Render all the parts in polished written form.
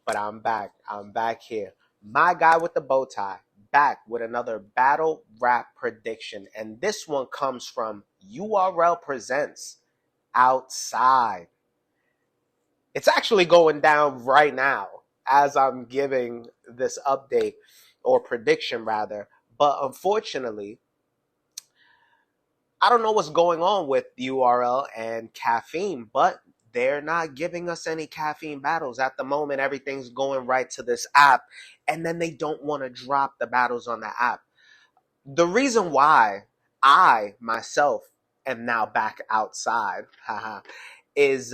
But I'm back. I'm back here. My guy with the bow tie, back with another battle rap prediction. And this one comes from URL Presents Outside. It's actually going down right now as I'm giving this update or prediction rather. But unfortunately, I don't know what's going on with URL and caffeine, but they're not giving us any caffeine battles. At the moment, everything's going right to this app, and then they don't want to drop the battles on the app. The reason why I myself am now back outside is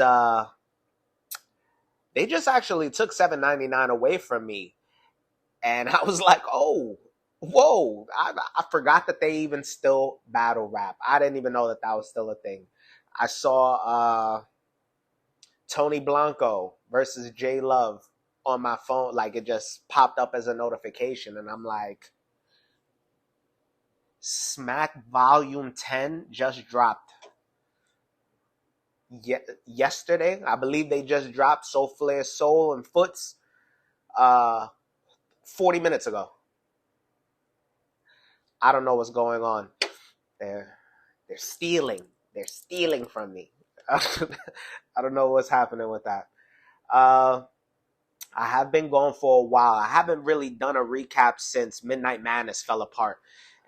they just actually took $7.99 away from me. And I was like, oh, whoa, I forgot that they even still battle rap. I didn't even know that that was still a thing. I saw Tony Blanco versus J Love on my phone. Like, it just popped up as a notification. And I'm like, Smack Volume 10 just dropped. Yesterday, I believe they just dropped Soul Flair Soul and Foots 40 minutes ago. I don't know what's going on. They're stealing. They're stealing from me. I don't know what's happening with that. I have been going for a while. I haven't really done a recap since Midnight Madness fell apart.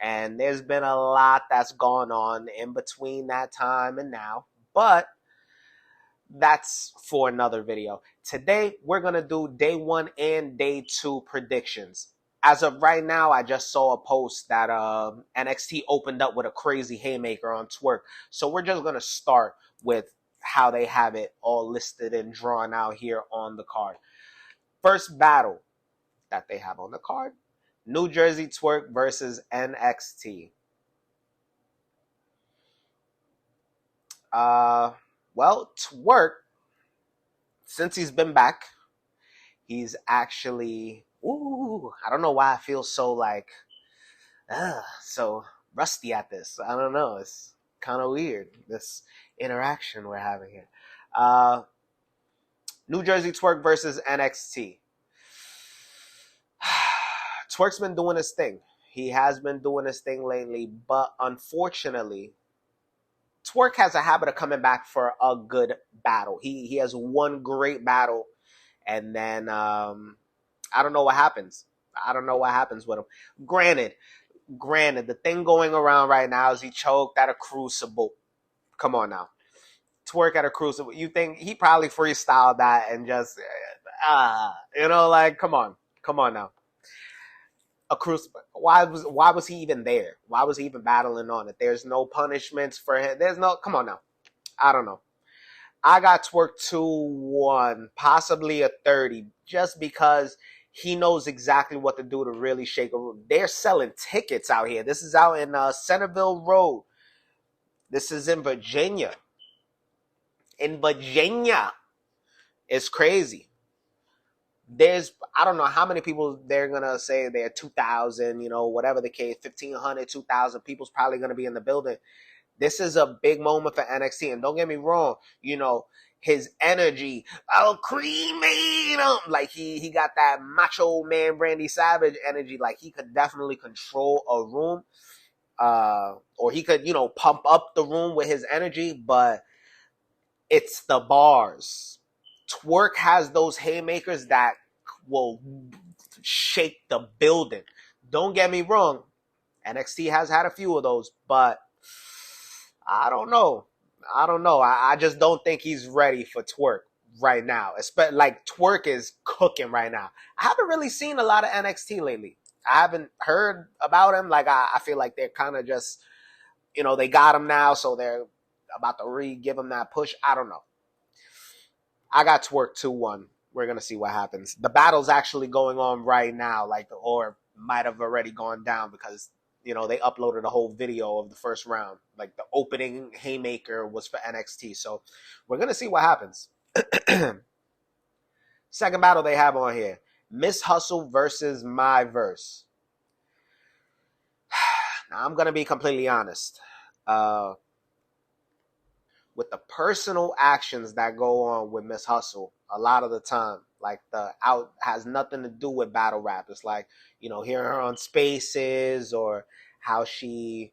And there's been a lot that's gone on in between that time and now. But that's for another video. Today, we're going to do day 1 and day 2 predictions. As of right now, I just saw a post that NXT opened up with a crazy haymaker on Twerk. So we're just going to start with how they have it all listed and drawn out here on the card. First battle that they have on the card, New Jersey Twerk versus NXT. Well, Twerk, since he's been back, he's actually... Ooh, I don't know why I feel so so rusty at this. I don't know. It's kind of weird, this interaction we're having here. New Jersey Twerk versus NXT. Twerk's been doing his thing. He has been doing his thing lately, but unfortunately, Twerk has a habit of coming back for a good battle. He has one great battle, and then I don't know what happens. I don't know what happens with him. Granted, the thing going around right now is he choked at a Crucible. Come on now. Twerk at a Crucible. You think he probably freestyled that and just, like, come on now. A Crucible. Why was he even there? Why was he even battling on it? There's no punishments for him. Come on now. I don't know. I got Twerk 2-1, possibly a 30, just because he knows exactly what to do to really shake a room. They're selling tickets out here. This is out in Centerville Road. This is in Virginia. It's crazy. I don't know how many people they're going to say they're 2,000, whatever the case, 1,500, 2,000 people's probably going to be in the building. This is a big moment for NXT. And don't get me wrong, his energy, cremate him. Like, he got that Macho Man Randy Savage energy. Like, he could definitely control a room. Or he could, pump up the room with his energy. But it's the bars. Twerk has those haymakers that will shake the building. Don't get me wrong. NXT has had a few of those. But I don't know. I just don't think he's ready for Twerk right now. Like, Twerk is cooking right now. I haven't really seen a lot of NXT lately. I haven't heard about him. Like, I feel like they're kind of just, they got him now, so they're about to give him that push. I don't know. I got Twerk 2-1. We're going to see what happens. The battle's actually going on right now, or might have already gone down because they uploaded a whole video of the first round. Like, the opening haymaker was for NXT. So we're going to see what happens. Second battle they have on here. Miss Hustle versus My Verse. Now, I'm going to be completely honest. With the personal actions that go on with Miss Hustle, a lot of the time, Like the out has nothing to do with battle rap. It's like, hearing her on Spaces, or how she,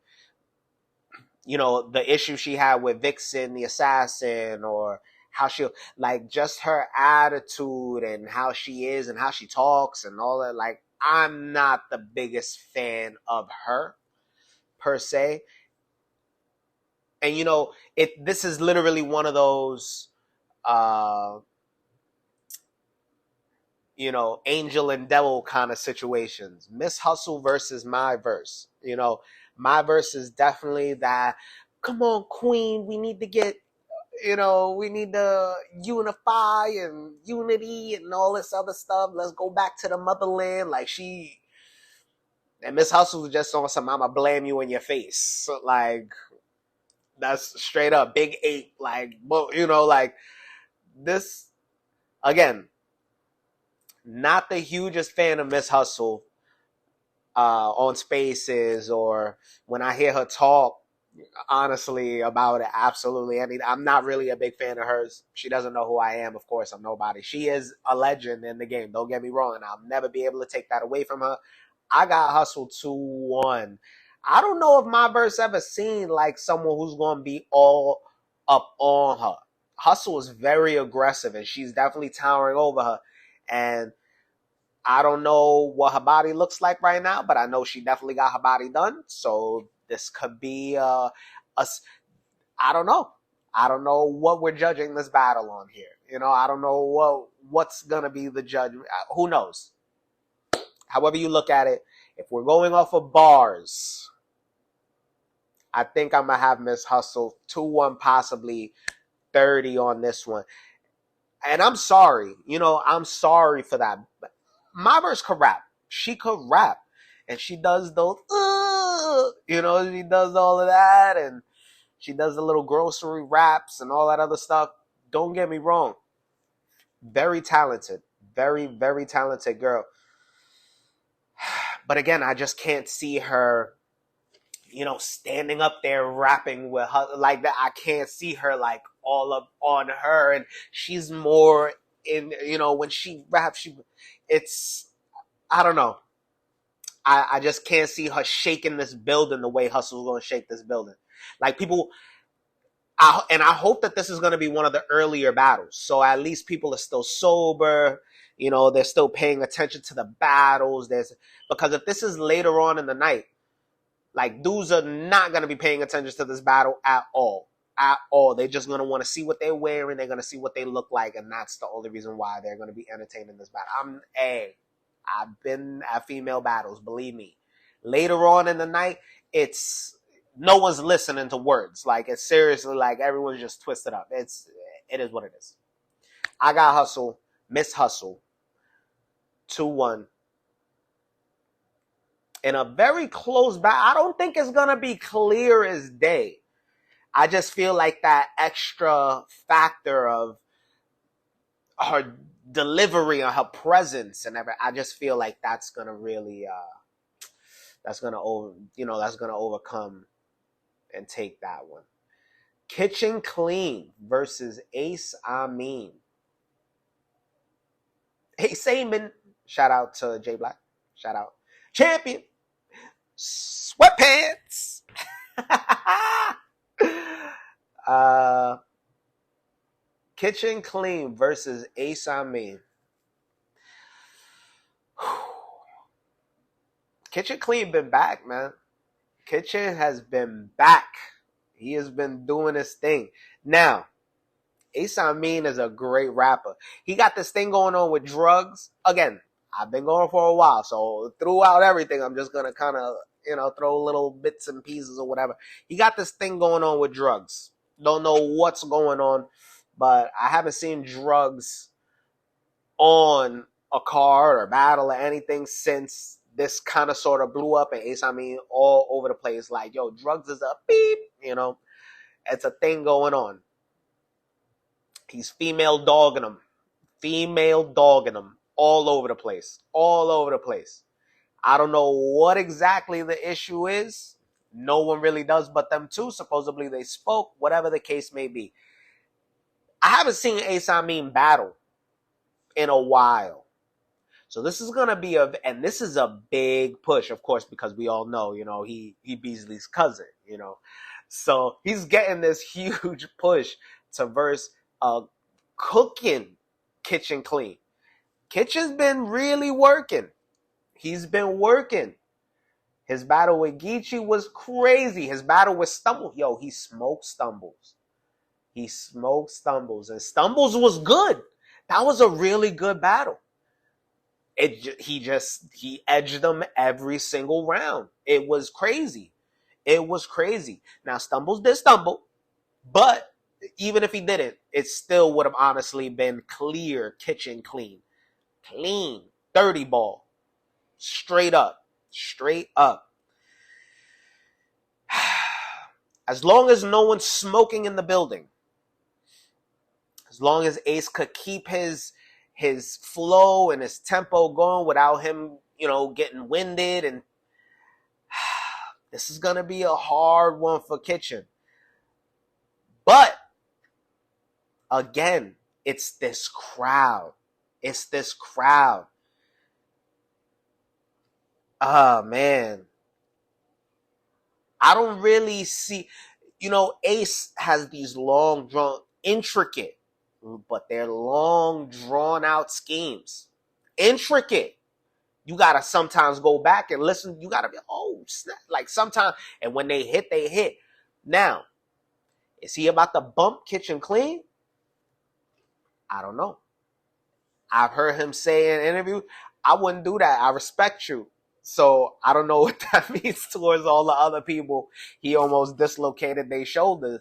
the issue she had with Vixen the assassin, or how she, like, just her attitude and how she is and how she talks and all that. Like, I'm not the biggest fan of her per se. And this is literally one of those uh angel and devil kind of situations. Miss Hustle versus my verse. My verse is definitely that, come on, queen, we need to get, we need to unify and unity and all this other stuff. Let's go back to the motherland. Like, and Miss Hustle was just on some, I'ma blame you in your face. So, like, that's straight up big eight. Like, like, this, again, not the hugest fan of Miss Hustle on Spaces, or when I hear her talk, honestly, about it. Absolutely. I'm not really a big fan of hers. She doesn't know who I am. Of course, I'm nobody. She is a legend in the game. Don't get me wrong. And I'll never be able to take that away from her. I got Hustle 2-1. I don't know if my verse ever seen like someone who's going to be all up on her. Hustle is very aggressive, and she's definitely towering over her. And I don't know what her body looks like right now, but I know she definitely got her body done. So this could be I don't know. I don't know what we're judging this battle on here. I don't know what's going to be the judgment. Who knows? However you look at it, if we're going off of bars, I think I'm going to have Miss Hustle 2-1, possibly 30 on this one. And I'm sorry. I'm sorry for that. My verse could rap. She could rap. And she does those, she does all of that. And she does the little grocery raps and all that other stuff. Don't get me wrong. Very talented. Very, very talented girl. But again, I just can't see her, standing up there rapping with her like that. I can't see her like all up on her. And she's more in, when she raps, I don't know. I just can't see her shaking this building the way Hustle's going to shake this building. Like, people, and I hope that this is going to be one of the earlier battles. So at least people are still sober. They're still paying attention to the battles. Because if this is later on in the night, like, dudes are not going to be paying attention to this battle at all. At all. They're just going to want to see what they're wearing. They're going to see what they look like. And that's the only reason why they're going to be entertained in this battle. I've been at female battles, believe me. Later on in the night, no one's listening to words. Like, it's seriously like everyone's just twisted up. It is what it is. I got Hustle, Miss Hustle, 2-1. In a very close battle. I don't think it's going to be clear as day. I just feel like that extra factor of her delivery and her presence and everything, I just feel like that's gonna really that's gonna overcome and take that one. Kitchen Clean versus Ace Amin. Ace Amin, shout out to J Black, shout out champion sweatpants. Kitchen Clean versus Ace Amin. Kitchen Clean been back, man. Kitchen has been back. He has been doing his thing. Now, Ace Amin is a great rapper. He got this thing going on with drugs. Again, I've been going for a while, so throughout everything, I'm just going to kind of, throw little bits and pieces or whatever. He got this thing going on with drugs. Don't know what's going on, but I haven't seen drugs on a card or battle or anything since this kind of sort of blew up, and Ace Amin all over the place. Like, yo, drugs is a beep, it's a thing going on. He's female dogging them all over the place. I don't know what exactly the issue is. No one really does but them two. Supposedly they spoke, whatever the case may be. I haven't seen Ace Amin battle in a while. So this is going to be and this is a big push, of course, because we all know, he Beasley's cousin, So he's getting this huge push to verse cooking Kitchen Clean. Kitchen's been really working. He's been working. His battle with Geechee was crazy. His battle with Stumbles, he smoked Stumbles. He smoked Stumbles, and Stumbles was good. That was a really good battle. He edged them every single round. It was crazy. It was crazy. Now Stumbles did stumble, but even if he didn't, it still would have honestly been clear Kitchen Clean. 30 ball. Straight up. As long as no one's smoking in the building, as long as Ace could keep his flow and his tempo going without him, getting winded, and this is going to be a hard one for Kitchen. But again, it's this crowd. Oh, man. I don't really see, Ace has these long, intricate, but they're long, drawn out schemes. Intricate. You got to sometimes go back and listen. You got to be, snap. Like sometimes, and when they hit, they hit. Now, is he about to bump Kitchen Clean? I don't know. I've heard him say in an interview, I wouldn't do that. I respect you. So I don't know what that means towards all the other people. He almost dislocated their shoulders.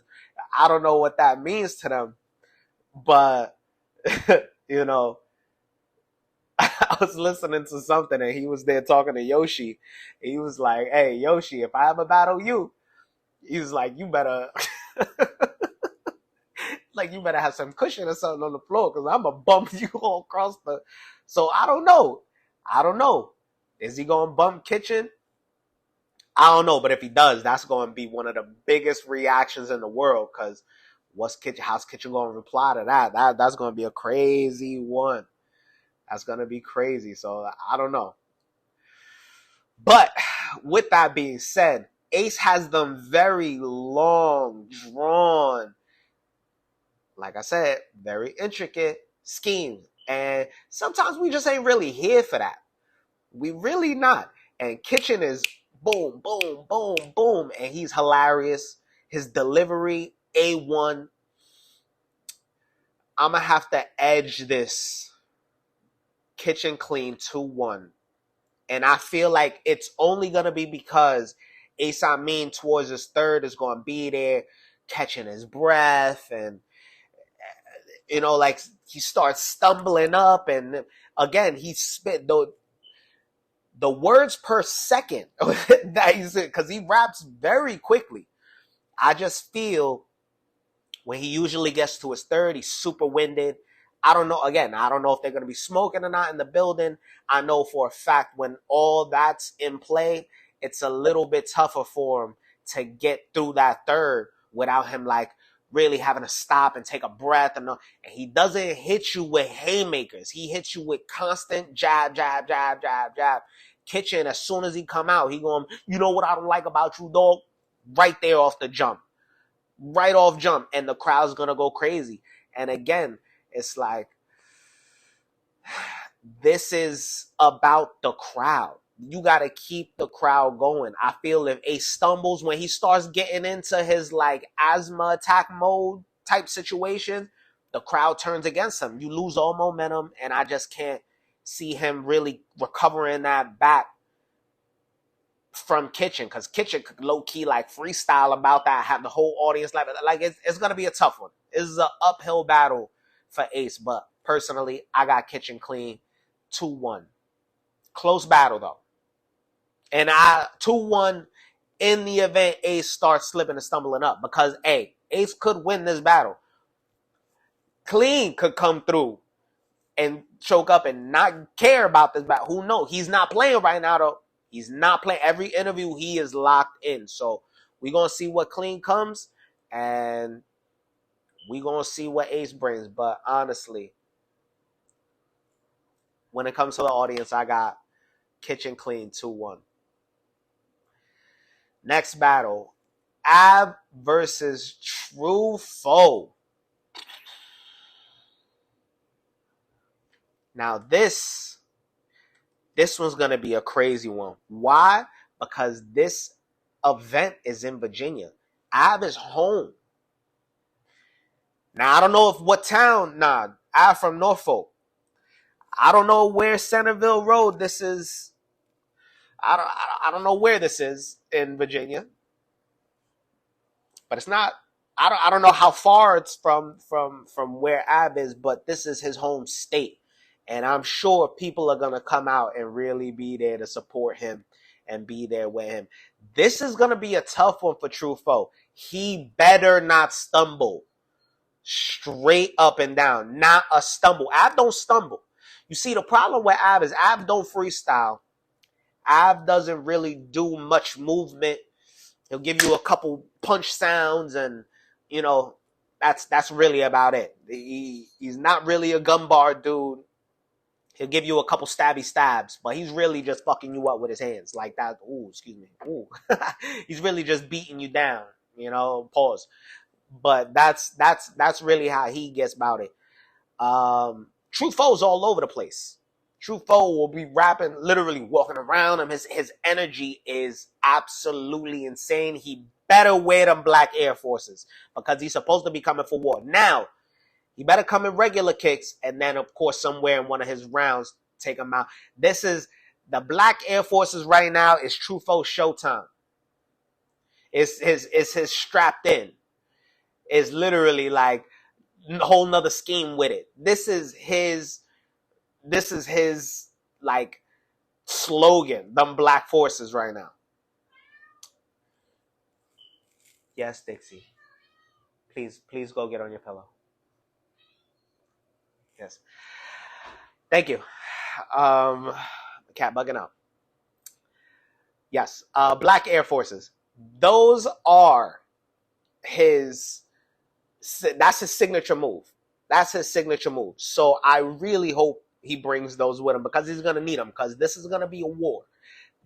I don't know what that means to them. But, I was listening to something and he was there talking to Yoshi. He was like, hey, Yoshi, if I ever battle you, he was like, you better... you better have some cushion or something on the floor because I'm going to bump you all across the... So I don't know. Is he going to bump Kitchen? I don't know, but if he does, that's going to be one of the biggest reactions in the world because how's Kitchen going to reply to that? That's going to be a crazy one. That's going to be crazy. So I don't know. But with that being said, Ace has them very long, drawn, like I said, very intricate schemes. And sometimes we just ain't really here for that. We really not. And Kitchen is boom, boom, boom, boom. And he's hilarious. His delivery, A1. I'm going to have to edge this Kitchen Clean 2-1. And I feel like it's only going to be because Ace Amin towards his third is going to be there catching his breath and he starts stumbling up, and again, he spit the words per second that he's because he raps very quickly. I just feel when he usually gets to his third, he's super winded. I don't know. Again, I don't know if they're going to be smoking or not in the building. I know for a fact when all that's in play, it's a little bit tougher for him to get through that third without him really having to stop and take a breath. And he doesn't hit you with haymakers. He hits you with constant jab, jab, jab, jab, jab. Kitchen, as soon as he come out, he going, you know what I don't like about you, dog? Right there off the jump. Right off jump. And the crowd's going to go crazy. And again, it's like, this is about the crowd. You got to keep the crowd going. I feel if Ace stumbles, when he starts getting into his asthma attack mode type situation, the crowd turns against him. You lose all momentum, and I just can't see him really recovering that back from Kitchen, because Kitchen could low-key freestyle about that, have the whole audience it's going to be a tough one. This is an uphill battle for Ace, but personally, I got Kitchen Clean 2-1. Close battle, though. And 2-1 in the event Ace starts slipping and stumbling up. Because, Ace could win this battle. Clean could come through and choke up and not care about this battle. Who knows? He's not playing right now, though. He's not playing. Every interview, he is locked in. So, we're going to see what Clean comes. And we're going to see what Ace brings. But, honestly, when it comes to the audience, I got Kitchen Clean 2-1. Next battle, Ab versus True Foe. Now this one's going to be a crazy one. Why? Because this event is in Virginia. Ab is home. Now, I don't know what town. Nah, Ab from Norfolk. I don't know where Centerville Road this is. I don't know where this is in Virginia. But it's not. I don't know how far it's from where Ab is, but this is his home state. And I'm sure people are going to come out and really be there to support him and be there with him. This is going to be a tough one for True Foe. He better not stumble. Straight up and down. Not a stumble. Ab don't stumble. You see, the problem with Ab is Ab don't freestyle. Ab doesn't really do much movement. He'll give you a couple punch sounds and, you know, that's really about it. He's not really a gun bar dude. He'll give you a couple stabby stabs, but he's really just fucking you up with his hands like that. Ooh, excuse me. Ooh. He's really just beating you down, you know, pause. But that's really how he gets about it. True Foe's all over the place. True Foe will be rapping, literally walking around him. His energy is absolutely insane. He better wear them black Air Forces because he's supposed to be coming for war. Now, he better come in regular kicks, and then, of course, somewhere in one of his rounds, take him out. This is the black Air Forces right now is True Foe's showtime. It's his strapped in. It's literally like a whole nother scheme with it. This is his like slogan, them black forces right now. Yes, Dixie. Please go get on your pillow. Yes. Thank you. Cat bugging out. Yes. Black Air Forces. Those are that's his signature move. That's his signature move. So I really hope he brings those with him because he's going to need them because this is going to be a war.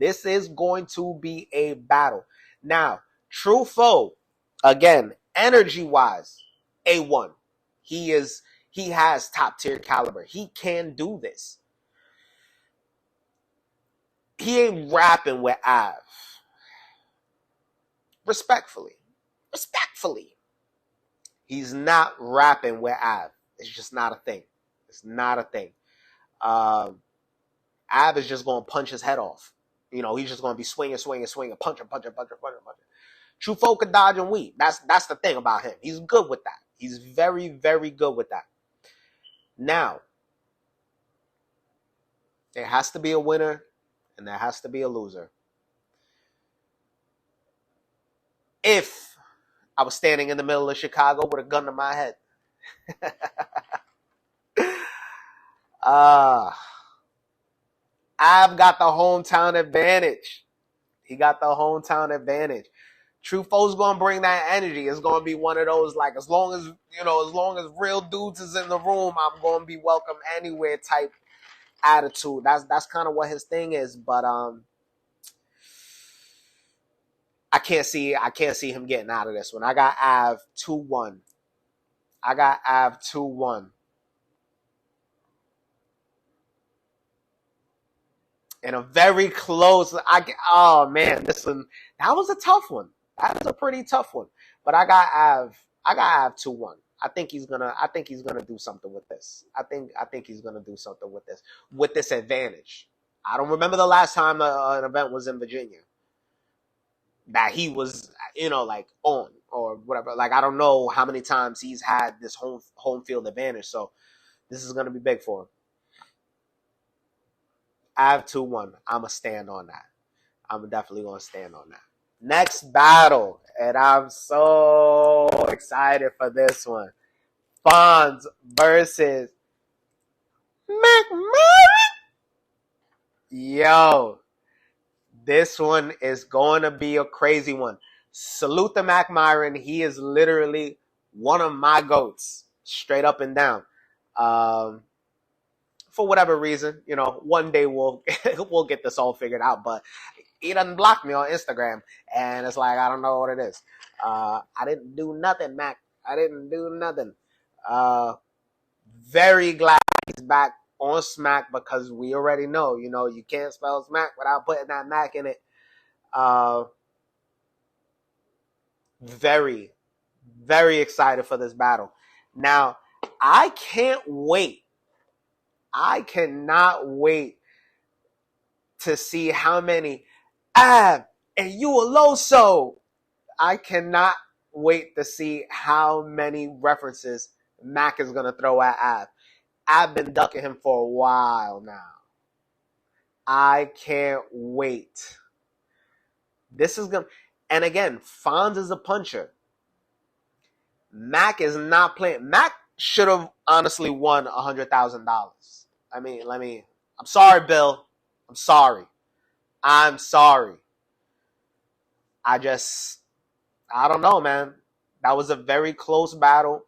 This is going to be a battle. Now, True Foe, again, energy-wise, A1. He has top-tier caliber. He can do this. He ain't rapping with Av. Respectfully. He's not rapping with Av. It's just not a thing. It's not a thing. Av is just going to punch his head off. You know, he's just going to be swinging, punching. True Foe can dodge and weave. That's the thing about him. He's good with that. He's very, very good with that. Now, there has to be a winner and there has to be a loser. If I was standing in the middle of Chicago with a gun to my head. I've got the hometown advantage. He got the hometown advantage. True Foe's going to bring that energy. It's going to be one of those, like, as long as real dudes is in the room, I'm going to be welcome anywhere type attitude. That's kind of what his thing is. But I can't see him getting out of this one. I got Av 2-1. And a very close. Oh man, this one, that was a tough one. That was a pretty tough one. But I got Av 2-1. I think he's gonna do something with this. I think he's gonna do something with this advantage. I don't remember the last time an event was in Virginia that he was, like on or whatever. Like, I don't know how many times he's had this home field advantage. So this is gonna be big for him. I have 2-1. I'm going to stand on that. I'm definitely going to stand on that. Next battle, and I'm so excited for this one. Fonz versus McMurray. Yo, this one is going to be a crazy one. Salute to Mac Myron. He is literally one of my GOATs, straight up and down. for whatever reason, you know, one day we'll we'll get this all figured out. But he doesn't block me on Instagram, and it's like I don't know what it is. I didn't do nothing, Mac. I didn't do nothing. Very glad he's back on Smack because we already know, you know, you can't spell Smack without putting that Mac in it. Very, very excited for this battle. Now, I can't wait. I cannot wait to see how many and you Aloso. I cannot wait to see how many references Mac is gonna throw at Ab. I've been ducking him for a while now. I can't wait. This is gonna, and again, Fonz is a puncher. Mac is not playing. Mac should have honestly won $100,000. I'm sorry, Bill. I'm sorry. I don't know, man. That was a very close battle.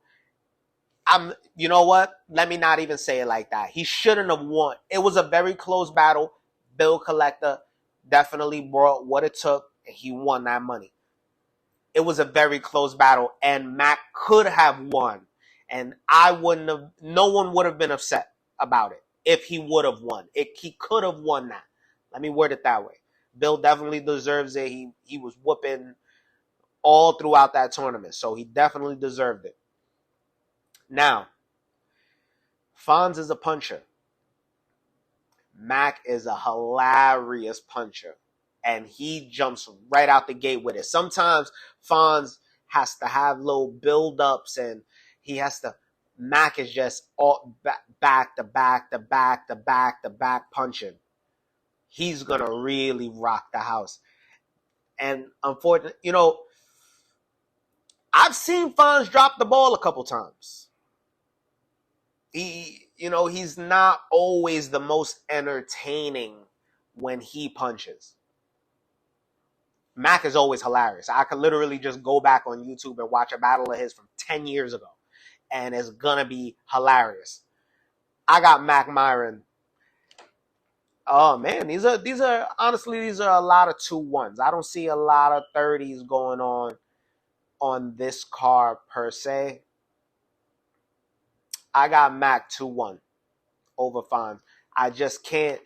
You know what? Let me not even say it like that. He shouldn't have won. It was a very close battle. Bill Collector definitely brought what it took, and he won that money. It was a very close battle, and Mac could have won, and no one would have been upset about it if he would have won. He could have won that. Let me word it that way. Bill definitely deserves it. He was whooping all throughout that tournament, so he definitely deserved it. Now, Fonz is a puncher. Mac is a hilarious puncher, and he jumps right out the gate with it. Sometimes Fonz has to have little build-ups, and Mac is just all back to back punching. He's going to really rock the house. And unfortunately, you know, I've seen Fonz drop the ball a couple times. He's not always the most entertaining when he punches. Mac is always hilarious. I could literally just go back on YouTube and watch a battle of his from 10 years ago, and it's gonna be hilarious. I got Mac Myron. Oh man, these are honestly a lot of 2-1s. I don't see a lot of 30s going on this card per se. I got Mac 2-1 over Fonz. I just can't.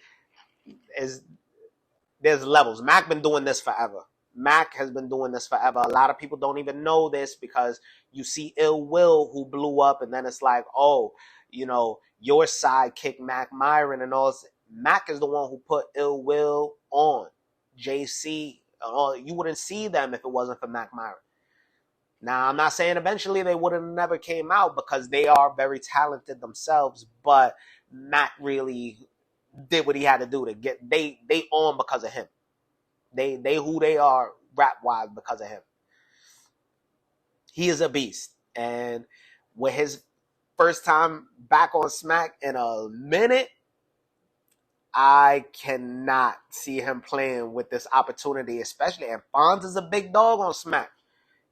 There's levels. Mac been doing this forever. Mac has been doing this forever. A lot of people don't even know this because you see Ill Will who blew up, and then it's like, oh, you know, your sidekick Mac Myron and all. Mac is the one who put Ill Will on. JC, you wouldn't see them if it wasn't for Mac Myron. Now, I'm not saying eventually they would have never came out because they are very talented themselves, but Mac really did what he had to do to get they on because of him. They who they are rap wise because of him. He is a beast, and with his first time back on Smack in a minute, I cannot see him playing with this opportunity, especially. And Fonz is a big dog on Smack.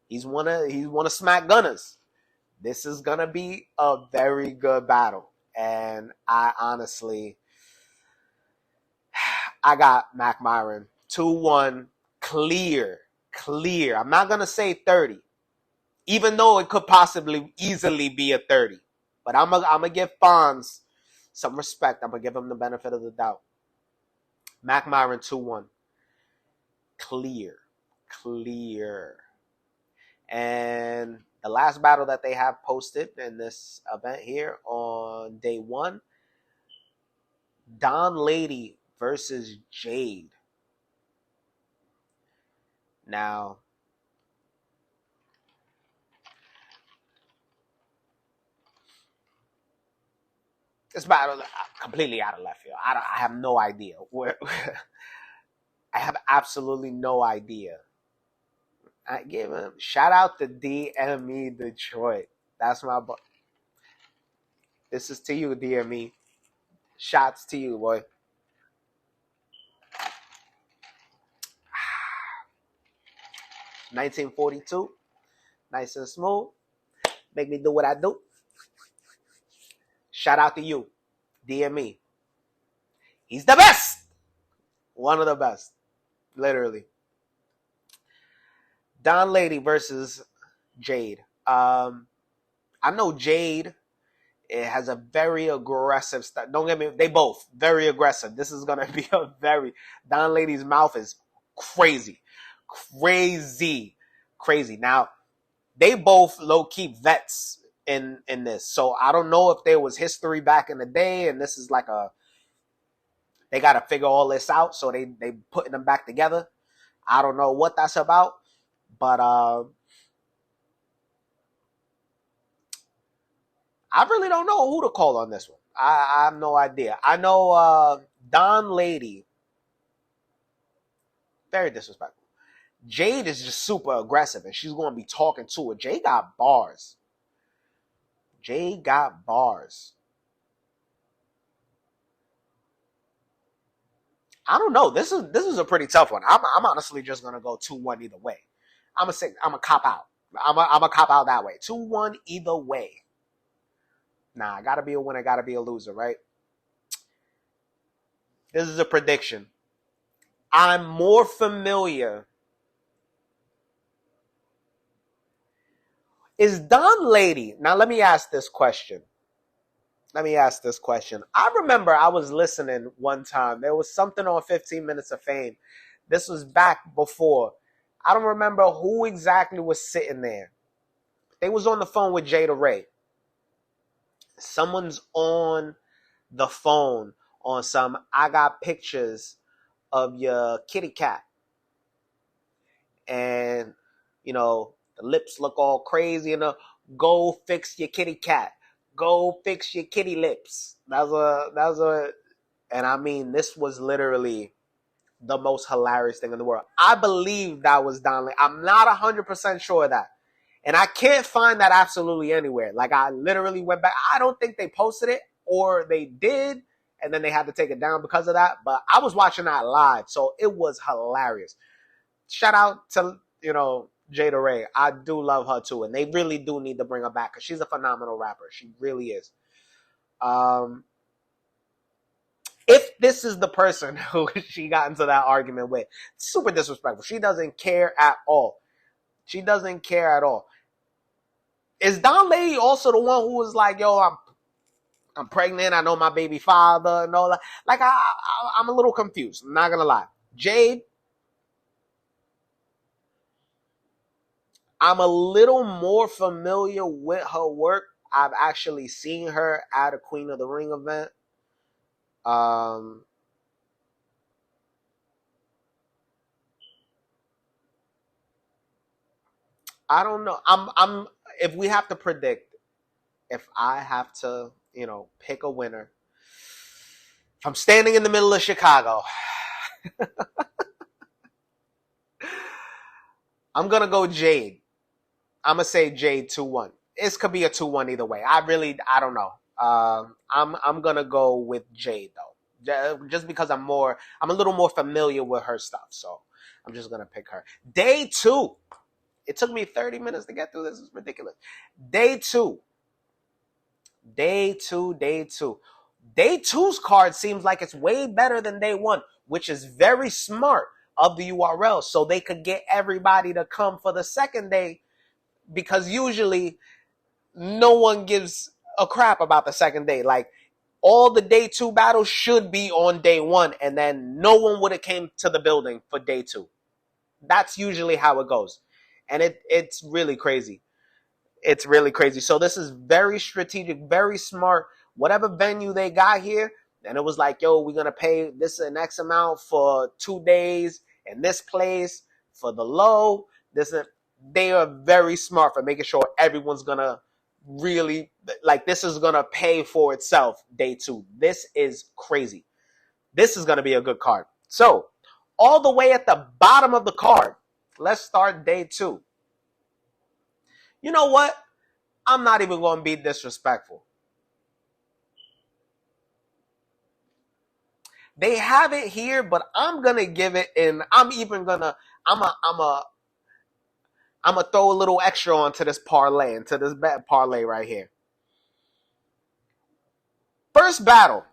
He's one of Smack Gunners. This is gonna be a very good battle, and I got Mac Myron 2-1 clear. I'm not gonna say 30, even though it could possibly easily be a 30. But I'm gonna give Fonz some respect. I'm gonna give him the benefit of the doubt. Mac Myron 2-1 clear. And the last battle that they have posted in this event here on day 1, Don Lady versus Jade. Now, this battle completely out of left field. I have no idea where. I have absolutely no idea. I give him shout out to DME Detroit. That's my boy. This is to you, DME. Shots to you, boy. $1942. Nice and smooth. Make me do what I do. Shout out to you. DME. He's the best. One of the best. Literally. Don Lady versus Jade. I know Jade, it has a very aggressive style. Don't get me, they both very aggressive. This is gonna be a very Don Lady's mouth is crazy. Crazy. Now, they both low-key vets in this. So I don't know if there was history back in the day and this is like they gotta figure all this out, so they putting them back together. I don't know what that's about, but I really don't know who to call on this one. I have no idea. I know Don Lady, very disrespectful. Jade is just super aggressive, and she's going to be talking to her. Jade got bars. I don't know. This is a pretty tough one. I'm honestly just going to go 2-1 either way. I'm gonna cop out. I'm gonna cop out that way. 2-1 either way. Nah, gotta be a winner, gotta be a loser, right? This is a prediction. I'm more familiar. Is Don Lady, now let me ask this question. I remember I was listening one time. There was something on 15 Minutes of Fame. This was back before. I don't remember who exactly was sitting there. They was on the phone with Jada Ray. Someone's on the phone on some, I got pictures of your kitty cat. And, the lips look all crazy. Go fix your kitty cat. Go fix your kitty lips. That was and I mean, this was literally the most hilarious thing in the world. I believe that was Don Lee. I'm not 100% sure of that. And I can't find that absolutely anywhere. Like, I literally went back. I don't think they posted it, or they did, and then they had to take it down because of that. But I was watching that live, so it was hilarious. Shout out to, Jada Ray. I do love her too, and they really do need to bring her back because she's a phenomenal rapper. She really is. If this is the person who she got into that argument with, super disrespectful. She doesn't care at all. Is Don Lady also the one who was like, yo, I'm pregnant, I know my baby father and all that? Like, I'm a little confused. I'm not going to lie. Jade, I'm a little more familiar with her work. I've actually seen her at a Queen of the Ring event. I don't know. I'm if we have to predict, if I have to, pick a winner, if I'm standing in the middle of Chicago, I'm going to go Jade. I'm going to say Jade 2-1. This could be a 2-1 either way. I don't know. I'm going to go with Jade though. Just because I'm a little more familiar with her stuff. So I'm just going to pick her. Day 2. It took me 30 minutes to get through this. It's ridiculous. Day 2. Day 2's card seems like it's way better than day 1, which is very smart of the URL, so they could get everybody to come for the second day, because usually no one gives a crap about the second day. Like, all the day 2 battles should be on day 1, and then no one would have came to the building for day 2. That's usually how it goes. And it's really crazy. It's really crazy. So this is very strategic, very smart. Whatever venue they got here, and it was like, yo, we're going to pay this an X amount for 2 days in this place for the low. They are very smart for making sure everyone's going to really, like, this is going to pay for itself day 2. This is crazy. This is going to be a good card. So, all the way at the bottom of the card, let's start day 2. You know what? I'm not even going to be disrespectful. They have it here, but I'm going to give it in. I'm going to throw a little extra onto this parlay, into this bet parlay right here. First battle,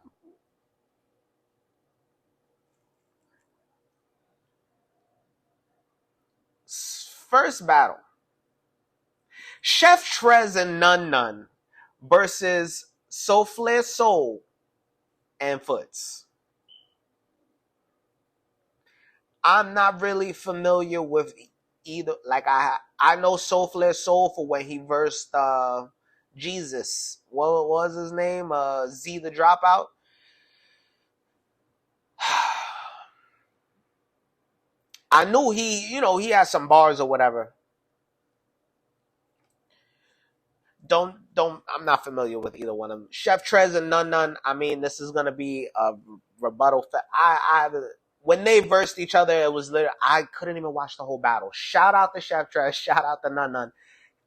First battle. Chef Trez and Nun Nun versus Souffle Soul and Foots. I'm not really familiar with either. Like I know Souffle Soul for when he versed Jesus. What was his name? Z the Dropout. I knew he had some bars or whatever. I'm not familiar with either one of them. Chef Trez and Nun Nun, I mean, this is gonna be a rebuttal. When they versed each other, it was literally, I couldn't even watch the whole battle. Shout out to Chef Trez, shout out to Nun Nun.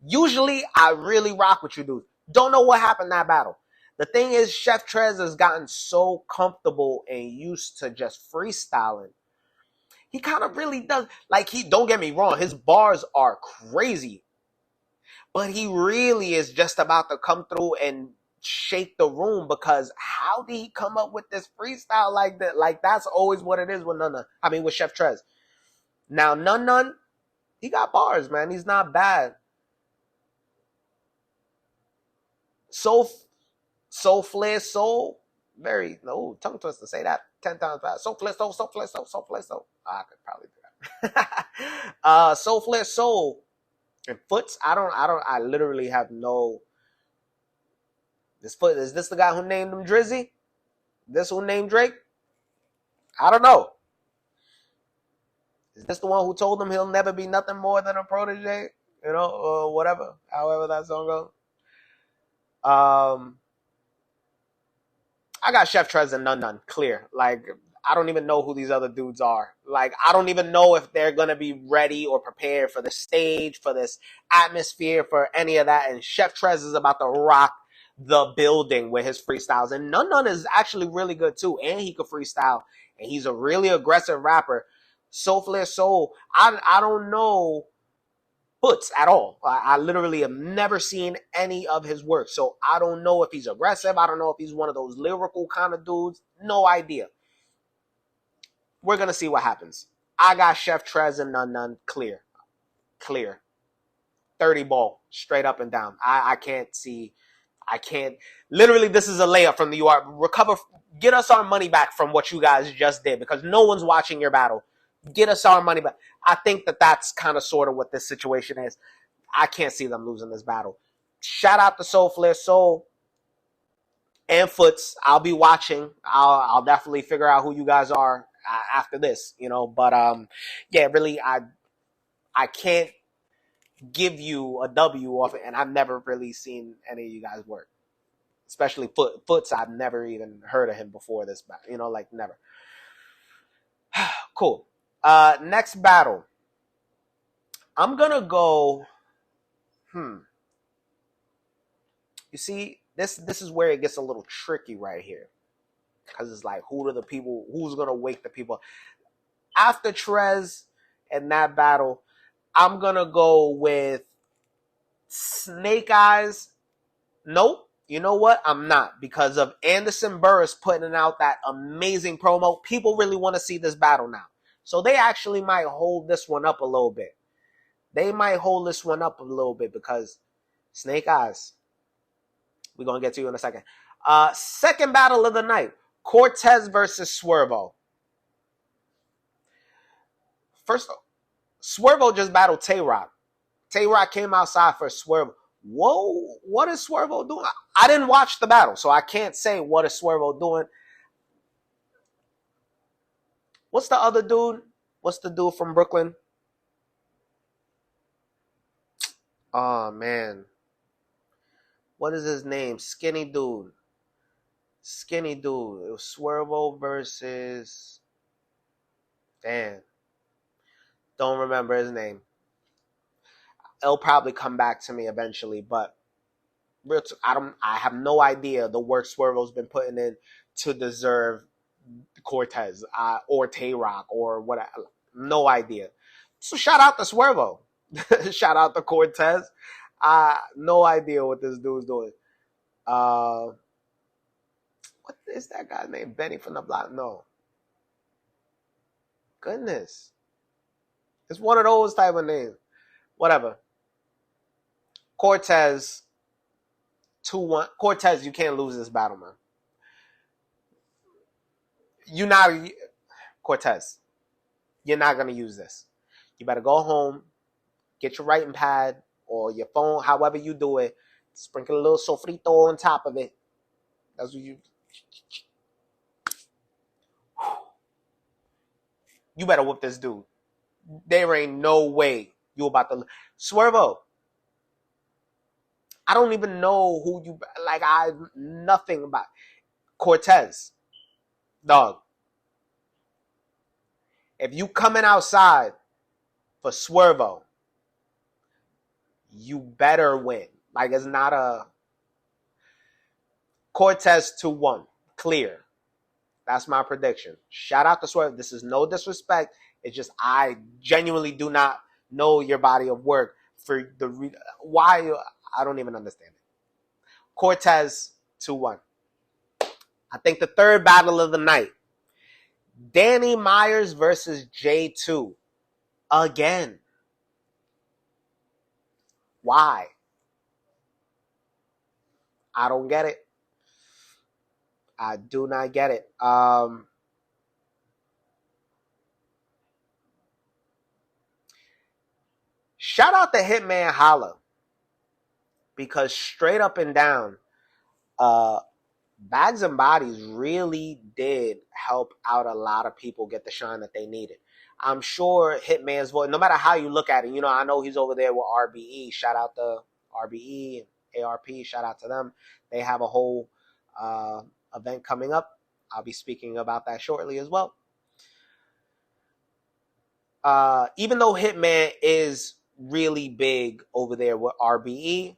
Usually, I really rock with you dudes. Don't know what happened in that battle. The thing is, Chef Trez has gotten so comfortable and used to just freestyling. He kind of really does. Like, don't get me wrong, his bars are crazy. But he really is just about to come through and shake the room, because how did he come up with this freestyle like that? Like, that's always what it is with with Chef Trez. Now, Nun Nun, he got bars, man. He's not bad. Souffle Soul, very, no, tongue twister, say that 10 times fast. Souffle Soul, Souffle Soul, Souffle Soul. I could probably do that. Souffle Soul and Foots, I literally have no. Is this the guy who named him Drizzy? This who named Drake? I don't know. Is this the one who told him he'll never be nothing more than a protege? Or whatever, however that song goes. I got Chef Trez and Nun Nun clear. Like, I don't even know who these other dudes are. Like, I don't even know if they're going to be ready or prepared for the stage, for this atmosphere, for any of that. And Chef Trez is about to rock the building with his freestyles. And Nun Nun is actually really good too. And he could freestyle. And he's a really aggressive rapper. Souffle Soul, I don't know Foots at all. I literally have never seen any of his work. So I don't know if he's aggressive. I don't know if he's one of those lyrical kind of dudes. No idea. We're going to see what happens. I got Chef Trez and Nun Nun clear. 30 ball, straight up and down. I can't see. I can't. Literally, this is a layup from the UR. Recover. Get us our money back from what you guys just did, because no one's watching your battle. Get us our money back. I think that's kind of sort of what this situation is. I can't see them losing this battle. Shout out to Souffle Soul and Foots. I'll be watching. I'll definitely figure out who you guys are after this, But yeah, really, I can't give you a W off it, and I've never really seen any of you guys work. Especially Foots, I've never even heard of him before this battle. Like, never. Cool. Next battle. I'm gonna go. You see, this is where it gets a little tricky right here, because it's like, who's gonna wake the people after Trez and that battle? I'm gonna go with Snake Eyes. Nope. You know what? I'm not, because of Anderson Burris putting out that amazing promo. People really want to see this battle now. So they actually might hold this one up a little bit. Because Snake Eyes. We're going to get to you in a second. Second battle of the night. Cortez versus Swervo. First, Swervo just battled Tay-Rock. Tay-Rock came outside for Swervo. Whoa, what is Swervo doing? I didn't watch the battle, so I can't say what is Swervo doing. What's the other dude? What's the dude from Brooklyn? Oh, man. What is his name? Skinny dude. It was Swervo versus... Damn. Don't remember his name. It'll probably come back to me eventually, but I have no idea the work Swervo's been putting in to deserve Cortez or Tay-Rock or what. No idea. So shout out to Swervo. Shout out to Cortez. No idea what this dude's doing. What is that guy's name? Benny from the block? No. Goodness. It's one of those type of names. Whatever. Cortez 2-1. Cortez, you can't lose this battle, man. You not Cortez. You're not gonna use this. You better go home, get your writing pad or your phone, however you do it. Sprinkle a little sofrito on top of it. That's what you. You better whoop this dude. There ain't no way you about to Swervo. I don't even know who you like. I nothing about Cortez, dog. If you coming outside for Swervo, you better win. Like it's not a Cortez 2-1 clear. That's my prediction. Shout out to Swerve. This is no disrespect. It's just I genuinely do not know your body of work for the why. I don't even understand it. Cortez 2-1. I think the third battle of the night. Danny Myers versus J2. Again. Why? I don't get it. I do not get it. Shout out to Hitman Holla. Because straight up and down, Bags and Bodies really did help out a lot of people get the shine that they needed. I'm sure Hitman's voice, no matter how you look at it, you know, I know he's over there with RBE. Shout out to RBE and ARP. Shout out to them. They have a whole event coming up. I'll be speaking about that shortly as well. Even though Hitman is really big over there with RBE,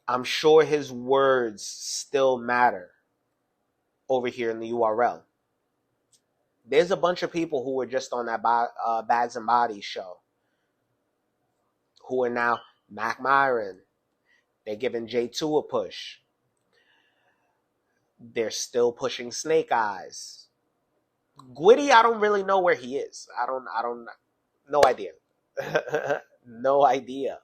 I'm sure his words still matter over here in the URL. There's a bunch of people who were just on that Bags and Bodies show who are now Mac Myron. They're giving J2 a push. They're still pushing Snake Eyes. Gwitty, I don't really know where he is. I don't no idea. No idea.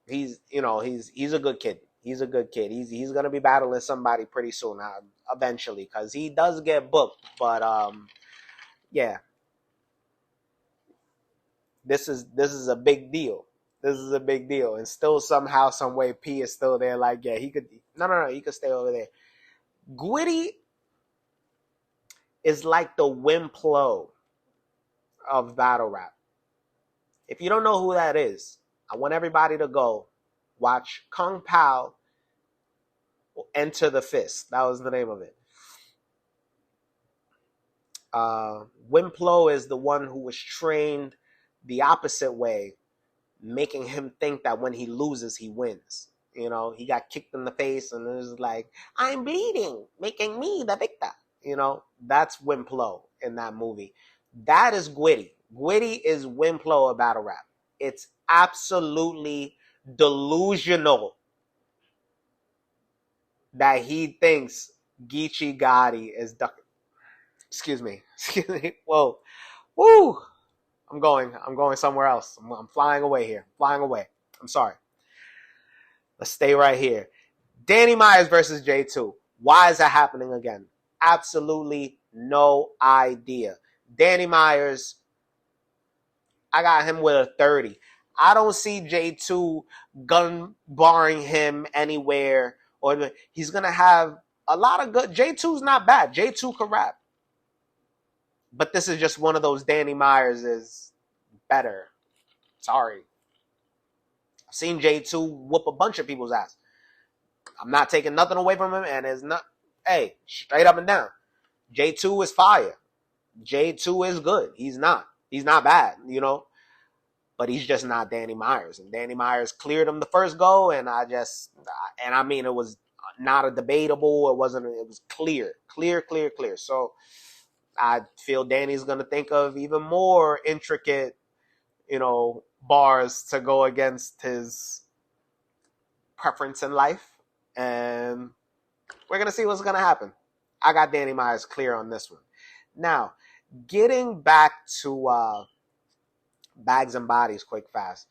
He's a good kid. He's a good kid. He's gonna be battling somebody pretty soon, eventually, because he does get booked. But yeah, this is a big deal. This is a big deal, and still somehow, some way, P is still there. Like, yeah, he could. No, he could stay over there. Gwitty is like the Wimplo of battle rap. If you don't know who that is, I want everybody to go watch Kung Pao Enter the Fist. That was the name of it. Wimplo is the one who was trained the opposite way, making him think that when he loses, he wins. You know, he got kicked in the face and it was like, I'm bleeding, making me the victor. You know, that's Wimplo in that movie. That is Gwitty. Gwitty is Wimplo of battle rap. It's absolutely delusional that he thinks Geechee Gotti is ducking. Excuse me. Whoa. Woo. I'm going somewhere else. I'm flying away here. Flying away. I'm sorry. Let's stay right here. Danny Myers versus J2. Why is that happening again? Absolutely no idea. Danny Myers, I got him with a 30. I don't see J2 gun barring him anywhere, or he's going to have a lot of good. J2's not bad. J2 can rap. But this is just one of those Danny Myers is better. Sorry. I've seen J2 whoop a bunch of people's ass. I'm not taking nothing away from him, and it's not, hey, straight up and down. J2 is fire. J2 is good. He's not bad, you know, but he's just not Danny Myers. And Danny Myers cleared him the first go, and I mean, it was not a debatable. It was clear. So I feel Danny's going to think of even more intricate, you know, bars to go against his preference in life. And we're going to see what's going to happen. I got Danny Myers clear on this one. Now, Getting back to Bags and Bodies, quick fast.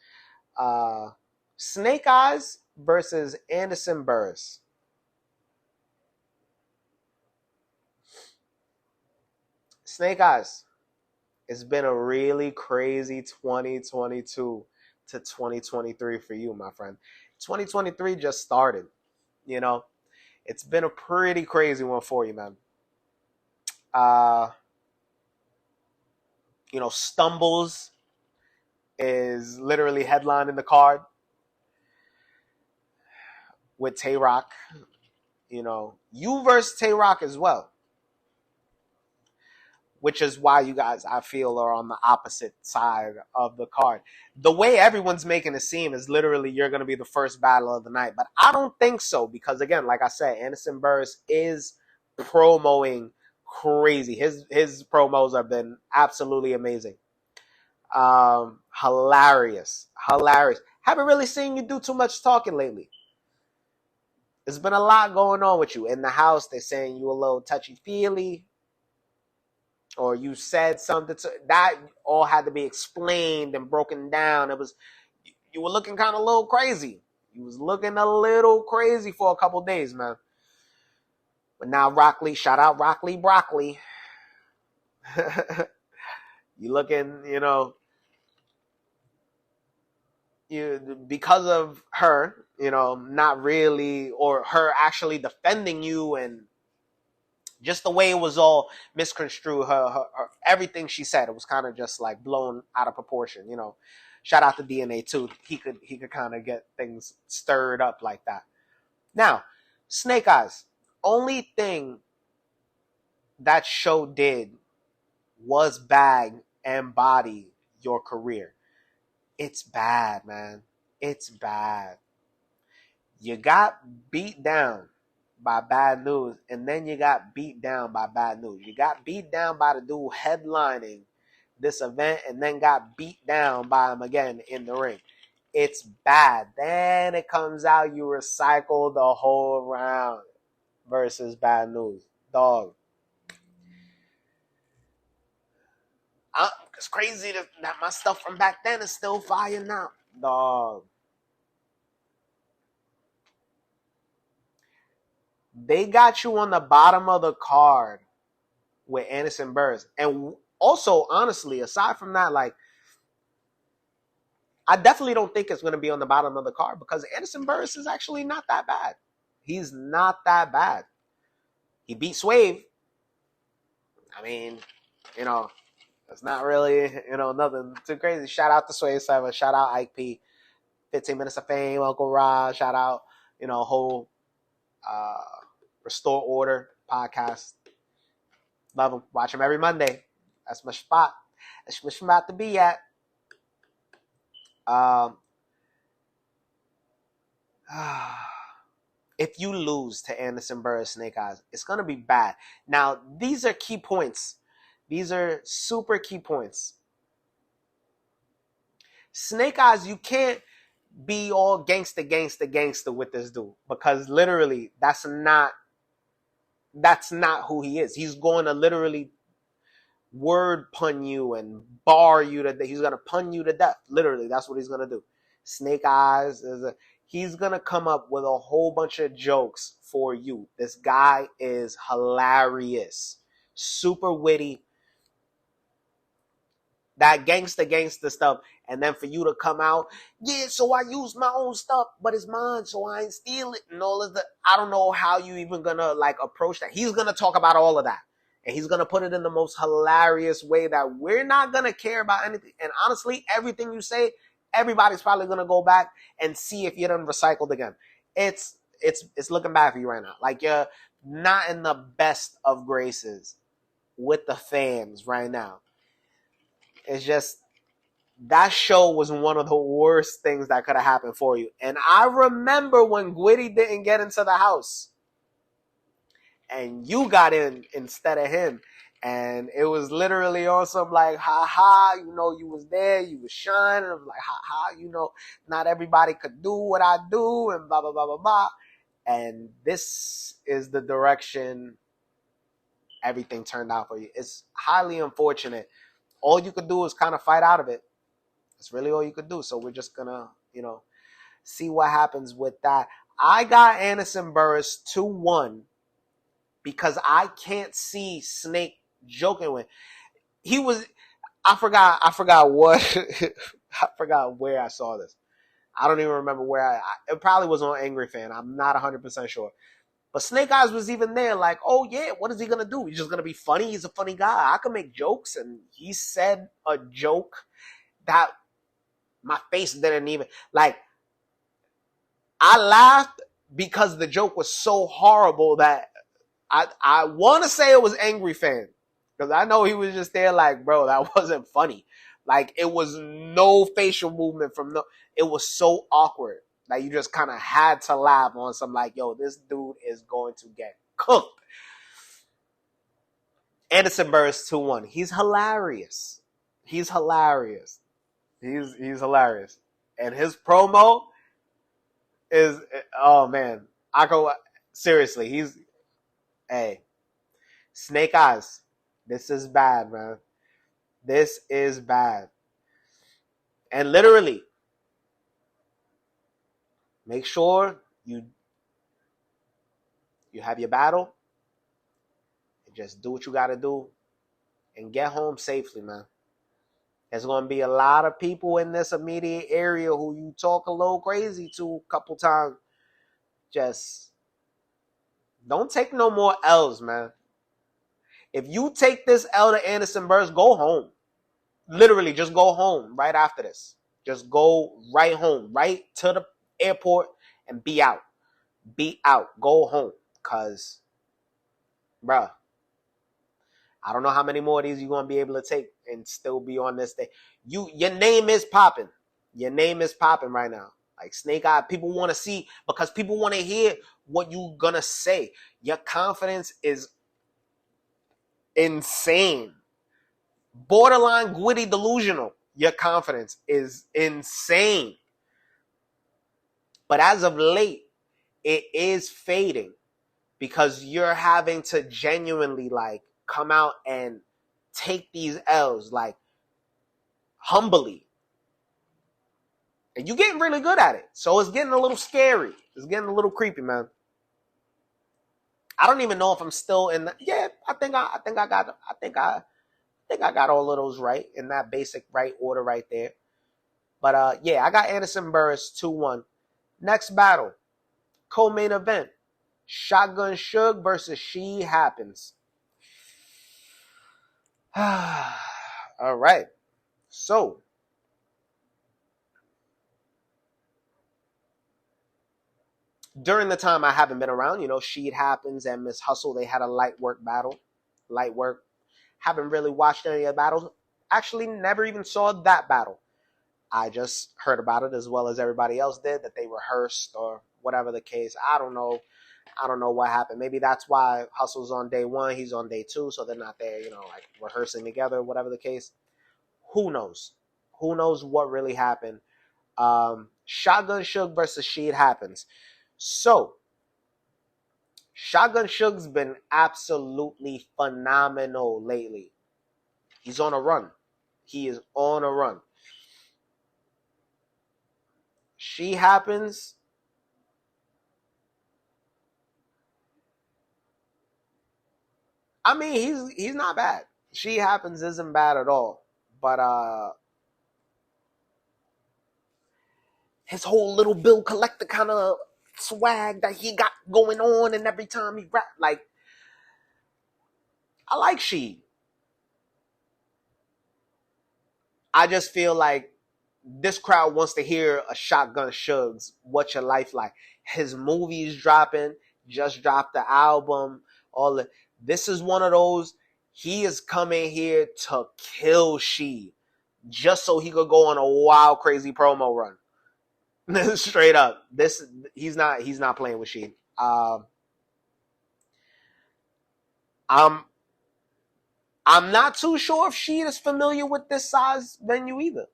Snake Eyes versus Anderson Burris. Snake Eyes. It's been a really crazy 2022 to 2023 for you, my friend. 2023 just started, you know. It's been a pretty crazy one for you, man. Uh, Stumbles is literally headlining the card with Tay Rock. You versus Tay Rock as well, which is why you guys, I feel, are on the opposite side of the card. The way everyone's making it seem is literally you're going to be the first battle of the night. But I don't think so because, again, like I said, Anderson Burris is promoing crazy. His promos have been absolutely amazing. Hilarious. Haven't really seen you do too much talking lately. There's been a lot going on with you. In the house, they're saying you a little touchy-feely, or you said something that all had to be explained and broken down. You were looking kind of a little crazy. You was looking a little crazy for a couple days, man. But now Rock Lee, shout out Rock Lee Broccoli. You looking, because of her, not really, or her actually defending you, and just the way it was all misconstrued, her everything she said, it was kind of just like blown out of proportion. Shout out to DNA too. He could kind of get things stirred up like that. Now, Snake Eyes. Only thing that show did was bag and body your career. It's bad, man. It's bad. You got beat down by Bad News, and then you got beat down by Bad News. You got beat down by the dude headlining this event, and then got beat down by him again in the ring. It's bad. Then it comes out you recycle the whole round versus Bad News. Dog. It's crazy that my stuff from back then is still fire now. Dog. They got you on the bottom of the card with Anderson Burris. And also, honestly, aside from that, like, I definitely don't think it's going to be on the bottom of the card because Anderson Burris is actually not that bad. He's not that bad. He beat Swave. I mean, it's not really, nothing too crazy. Shout out to Swave 7. Shout out Ike P. 15 Minutes of Fame, Uncle Raj. Shout out, whole Restore Order podcast. Love him. Watch him every Monday. That's my spot. That's where I'm about to be at. If you lose to Anderson Burris, Snake Eyes, it's going to be bad. Now, these are key points. These are super key points. Snake Eyes, you can't be all gangster with this dude because literally that's not who he is. He's going to literally word pun you and bar you to death. He's going to pun you to death. Literally, that's what he's going to do. Snake Eyes he's going to come up with a whole bunch of jokes for you. This guy is hilarious. Super witty. That gangster stuff. And then for you to come out, yeah, so I use my own stuff, but it's mine, so I ain't steal it and all of that. I don't know how you even gonna approach that. He's gonna talk about all of that. And he's gonna put it in the most hilarious way that we're not gonna care about anything. And honestly, everything you say, everybody's probably gonna go back and see if you're done recycled again. It's looking bad for you right now. Like you're not in the best of graces with the fans right now. It's just that show was one of the worst things that could have happened for you. And I remember when Gwitty didn't get into the house and you got in instead of him. And it was literally on some like, ha, you was there, you was shining. I'm like, ha, not everybody could do what I do and blah, blah, blah, blah, blah. And this is the direction everything turned out for you. It's highly unfortunate. All you could do is kind of fight out of it. That's really all you could do. So we're just gonna, see what happens with that. I got Anderson Burris 2-1 because I can't see Snake joking with. He was. I forgot what. I forgot where I saw this. I don't even remember where it probably was on Angry Fan. I'm not 100% sure. But Snake Eyes was even there like, oh yeah, what is he going to do? He's just going to be funny? He's a funny guy. I can make jokes. And he said a joke that my face didn't even, like, I laughed because the joke was so horrible that I want to say it was Angry Fan. Because I know he was just there like, bro, that wasn't funny. Like, it was no facial movement it was so awkward that you just kind of had to laugh on some like, yo, this dude is going to get cooked. Anderson Burris 2-1. He's hilarious. He's hilarious. He's hilarious. And his promo is, oh man. Seriously, hey, Snake Eyes. This is bad, man. This is bad. And literally, make sure you have your battle. And just do what you got to do and get home safely, man. There's going to be a lot of people in this immediate area who you talk a little crazy to a couple times. Just don't take no more L's, man. If you take this L to Anderson Burris, go home. Literally, just go home right after this. Just go right home, right to the airport and be out. Be out. Go home. Because, bruh, I don't know how many more of these you're going to be able to take and still be on this thing. Your name is popping. Your name is popping right now. Like Snake Eye, people want to see, because people want to hear what you're going to say. Your confidence is insane. Borderline gritty delusional. Your confidence is insane. But as of late, it is fading because you're having to genuinely like come out and take these L's like humbly. And you're getting really good at it. So it's getting a little scary. It's getting a little creepy, man. I don't even know if I'm still in I think I got all of those right in that basic right order right there. But I got Anderson Burris 2-1. Next battle, co-main event, Shotgun Suge versus She Happens. All right. So, during the time I haven't been around, She Happens and Miss Hustle, they had a light work battle. Light work. Haven't really watched any of the battles. Actually, never even saw that battle. I just heard about it as well as everybody else did, that they rehearsed or whatever the case. I don't know what happened. Maybe that's why Hustle's on day 1, he's on day 2, so they're not there, like rehearsing together, whatever the case. Who knows? Who knows what really happened? Shotgun Suge versus She Happens. So, Shotgun Suge's been absolutely phenomenal lately. He's on a run. He is on a run. She Happens. I mean, he's not bad. She Happens isn't bad at all. But his whole little bill collector kind of swag that he got going on, and every time he rap, like, I like She. I just feel like this crowd wants to hear a Shotgun Suge's What's Your Life Like. His movie's dropping, just dropped the album. This is one of those, he is coming here to kill She just so he could go on a wild, crazy promo run. Straight up. He's not playing with She. I'm not too sure if She is familiar with this size venue either.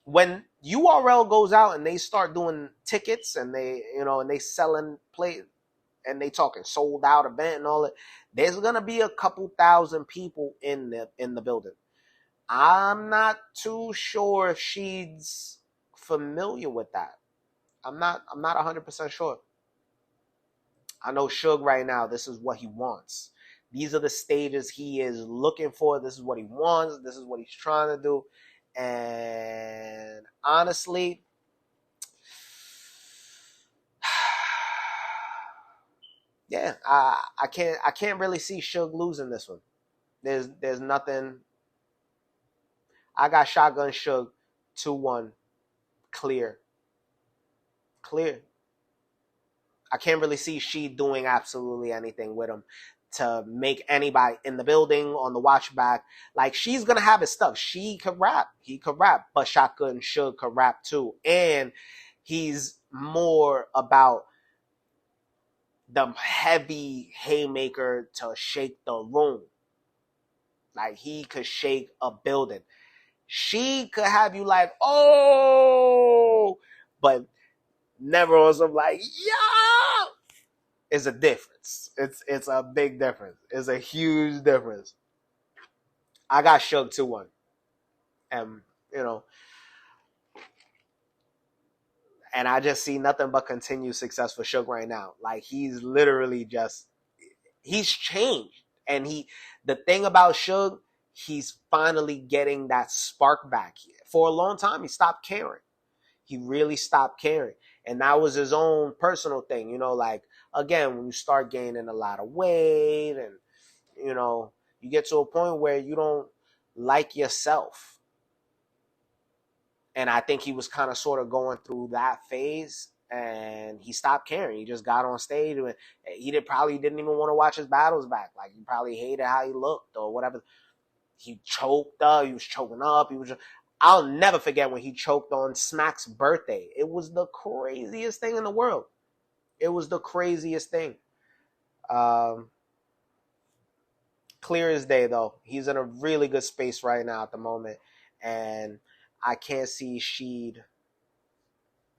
When URL goes out and they start doing tickets and they selling play and they talking sold out event and all that, there's gonna be a couple thousand people in the building. I'm not too sure if she's familiar with that. I'm not 100% sure. I know Suge right now, this is what he wants. These are the stages he is looking for. This is what he wants. This is what he's trying to do. And honestly, yeah, I can't really see Suge losing this one. There's nothing. I got Shotgun Suge 2-1 clear. I can't really see she doing absolutely anything with him to make anybody in the building on the watch back. Like, she's gonna have his stuff. She could rap. He could rap. But Shotgun Suge could rap too. And he's more about the heavy haymaker to shake the room. Like, he could shake a building. She could have you like, oh, but never on some like, yeah. It's a difference. It's a big difference. It's a huge difference. I got Suge 2-1. And, and I just see nothing but continued success for Suge right now. Like, he's literally he's changed. And the thing about Suge, he's finally getting that spark back. For a long time, he stopped caring. He really stopped caring. And that was his own personal thing. Like, again, when you start gaining a lot of weight and, you get to a point where you don't like yourself. And I think he was kind of sort of going through that phase, and he stopped caring. He just got on stage, and he probably didn't even want to watch his battles back. Like, he probably hated how he looked or whatever. He choked up. He was choking up. I'll never forget when he choked on Smack's birthday. It was the craziest thing in the world. It was the craziest thing. Clear as day, though. He's in a really good space right now at the moment. And I can't see Sheed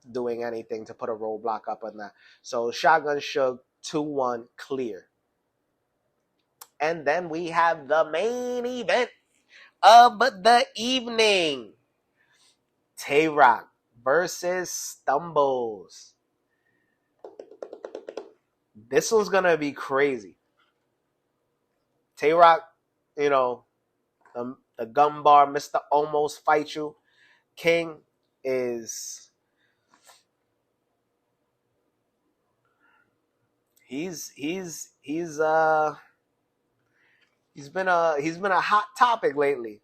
doing anything to put a roadblock up on that. So Shotgun Suge 2-1 clear. And then we have the main event of the evening. Tay-Rock versus Stumbles. This one's going to be crazy. Tay-Rock, the gun bar, Mr. Almost Fight You King is... He's been a hot topic lately.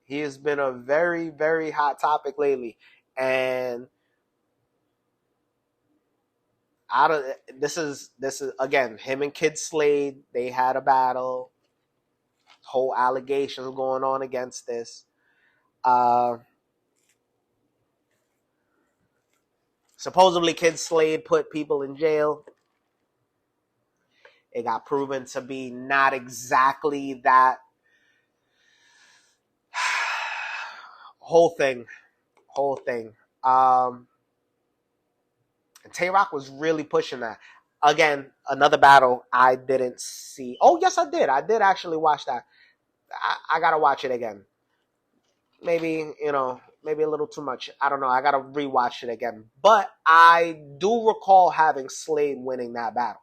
He has been a very, very hot topic lately. And this is again, him and Kid Slade, they had a battle. Whole allegations going on against this. Supposedly Kid Slade put people in jail. It got proven to be not exactly that. Whole thing. And Tay-Rock was really pushing that. Again, another battle I didn't see. Oh, yes, I did. I did actually watch that. I gotta watch it again. Maybe, maybe a little too much. I don't know. I gotta rewatch it again. But I do recall having Slade winning that battle.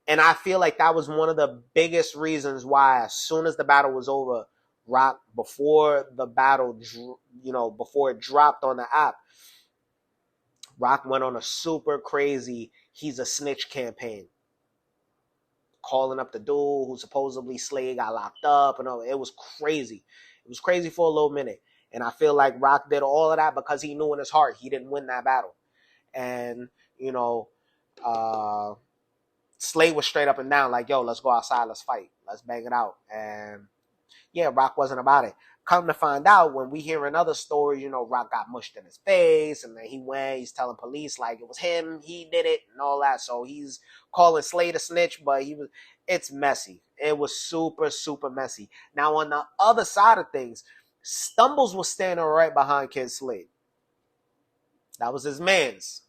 And I feel like that was one of the biggest reasons why, as soon as the battle was over, Rock, before the battle, before it dropped on the app, Rock went on a super crazy "he's a snitch" campaign, calling up the dude who supposedly Slade got locked up, and all. It was crazy. It was crazy for a little minute. And I feel like Rock did all of that because he knew in his heart he didn't win that battle. And, Slade was straight up and down like, yo, let's go outside, let's fight, let's bang it out. And yeah, Rock wasn't about it. Come to find out, when we hear another story, Rock got mushed in his face, and then he's telling police like it was him, he did it, and all that. So he's calling Slade a snitch, but it's messy. It was super, super messy. Now, on the other side of things, Stumbles was standing right behind Kid Slade. That was his man's.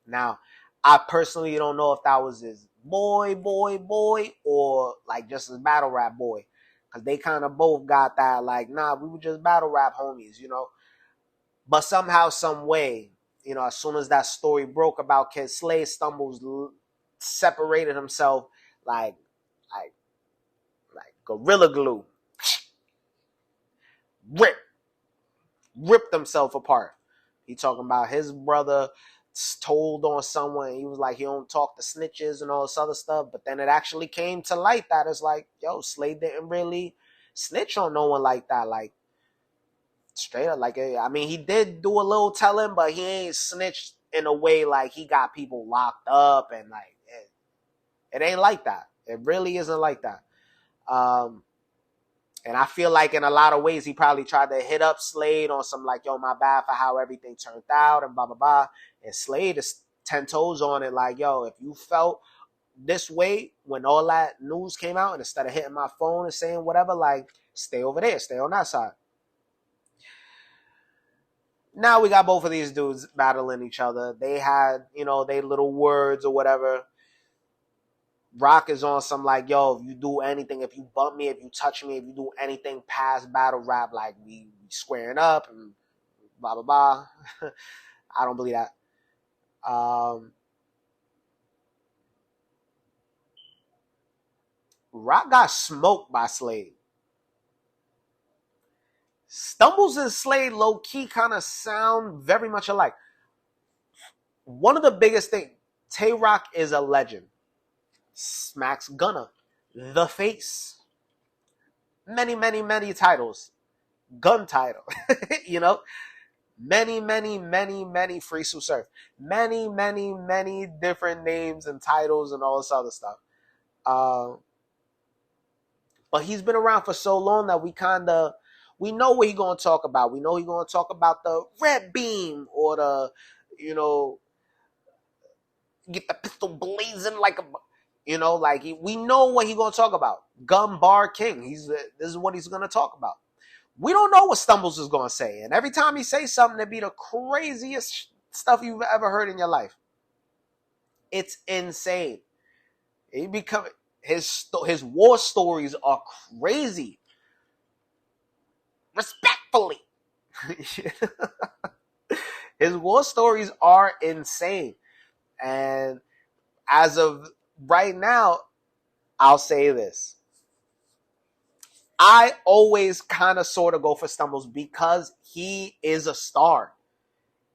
Now, I personally don't know if that was his boy, or like just his battle rap boy. Because they kind of both got that, like, nah, we were just battle rap homies, you know. But somehow, some way, you know, as soon as that story broke about Kid Slade, Stumbles separated himself like, like, like gorilla glue. Ripped himself apart. He talking about his brother told on someone. He was like, he don't talk to snitches and all this other stuff. But then it actually came to light that it's like, yo, Slade didn't really snitch on no one like that. Like, straight up, like, I mean, he did do a little telling, but he ain't snitched in a way like he got people locked up and like, it ain't like that. It really isn't like that. And I feel like in a lot of ways, he probably tried to hit up Slade on some like, yo, my bad for how everything turned out and blah, blah, blah. And Slade is 10 toes on it like, yo, if you felt this way when all that news came out and instead of hitting my phone and saying whatever, like, stay over there, stay on that side. Now we got both of these dudes battling each other. They had, you know, they little words or whatever. Rock is on some like, yo, if you do anything, if you bump me, if you touch me, if you do anything past battle rap, like we squaring up and blah, blah, blah. I don't believe that. Rock got smoked by Slade. Stumbles and Slade low-key kind of sound very much alike. One of the biggest things, Tay Rock is a legend. Smacks Gunna, the face. Many, many, many titles. Gun title, you know? Many, many, many, many free Sue Surf. Many, many, many different names and titles and all this other stuff. But he's been around for so long that we know what he's going to talk about. We know he's going to talk about the red beam or the, you know, get the pistol blazing like a, you know, like we know what he's going to talk about. Gun Bar King. This is what he's going to talk about. We don't know what Stumbles is going to say. And every time he says something, it'd be the craziest stuff you've ever heard in your life. It's insane. His war stories are crazy. Respectfully. His war stories are insane. And as of right now, I'll say this. I always kind of sort of go for Stumbles because he is a star.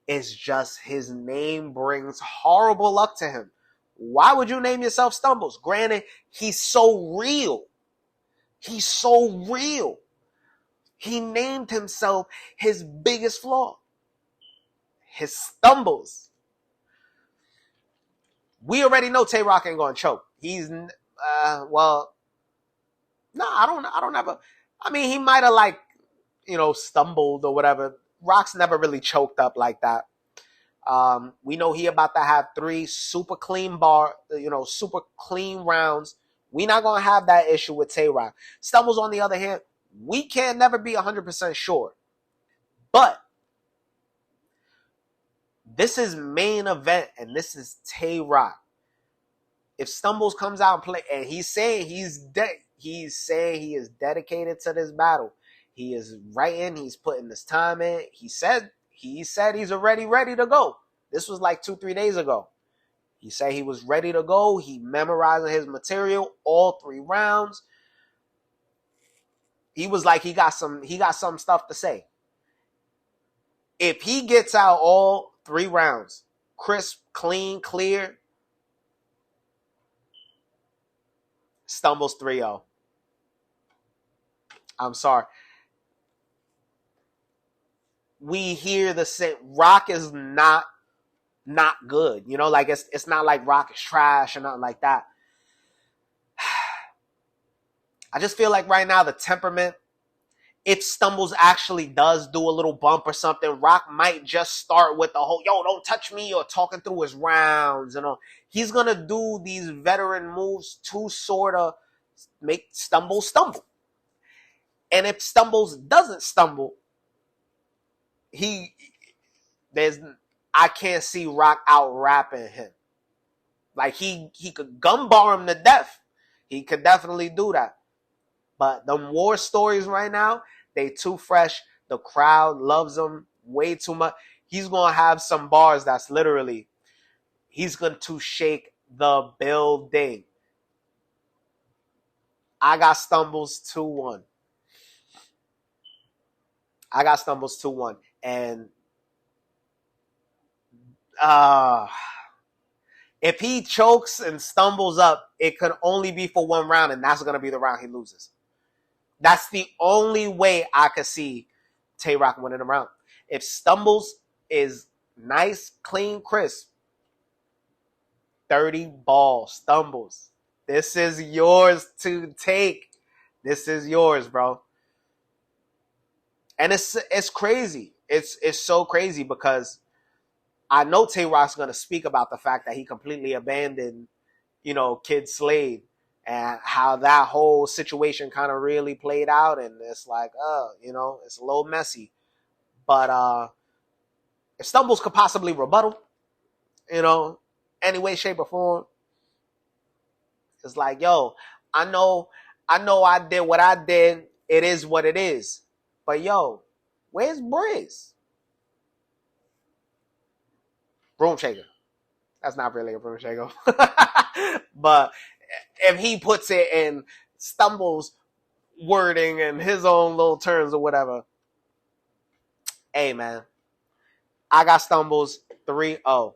It's just his name brings horrible luck to him. Why would you name yourself Stumbles? Granted, he's so real. He's so real. He named himself his biggest flaw. His stumbles. We already know Tay Rock ain't gonna choke. He's well, no, I don't ever. I mean, he might have like, you know, stumbled or whatever. Rock's never really choked up like that. We know he about to have 3 super clean super clean rounds. We not gonna have that issue with Tay Rock. Stumbles, on the other hand, we can never be 100% sure. But this is main event, and this is Tay Rock. If Stumbles comes out and play, and he's saying he is dedicated to this battle. He is writing. He's putting this time in. He said he's already ready to go. This was like 2-3 days ago. He said he was ready to go. He memorizing his material, all 3 rounds. He was like, he got some stuff to say. If he gets out all 3 rounds, crisp, clean, clear, Stumbles 3-0. I'm sorry. We hear the same. Rock is not good. You know, like it's not like Rock is trash or nothing like that. I just feel like right now the temperament, if Stumbles actually does do a little bump or something, Rock might just start with the whole, yo, don't touch me, or talking through his rounds and all. He's going to do these veteran moves to sort of make Stumbles stumble. And if Stumbles doesn't stumble, I can't see Rock out rapping him. Like he could gun bar him to death. He could definitely do that. But the war stories right now, they too fresh. The crowd loves him way too much. He's gonna have some bars that's literally, he's going to shake the building. I got Stumbles 2-1. I got Stumbles 2-1. And if he chokes and stumbles up, it could only be for one round, and that's going to be the round he loses. That's the only way I could see Tay-Rock winning a round. If Stumbles is nice, clean, crisp, 30 ball Stumbles. This is yours to take. This is yours, bro. And it's crazy. It's so crazy because I know Tay-Rock's going to speak about the fact that he completely abandoned, Kid Slade and how that whole situation kind of really played out. And it's like, it's a little messy. But if Stumbles could possibly rebuttal, any way, shape, or form, it's like, yo, I know I did what I did. It is what it is. But yo, where's Briz? Broom shaker. That's not really a broom shaker. But if he puts it in Stumbles wording and his own little terms or whatever, hey, man, I got Stumbles 3-0.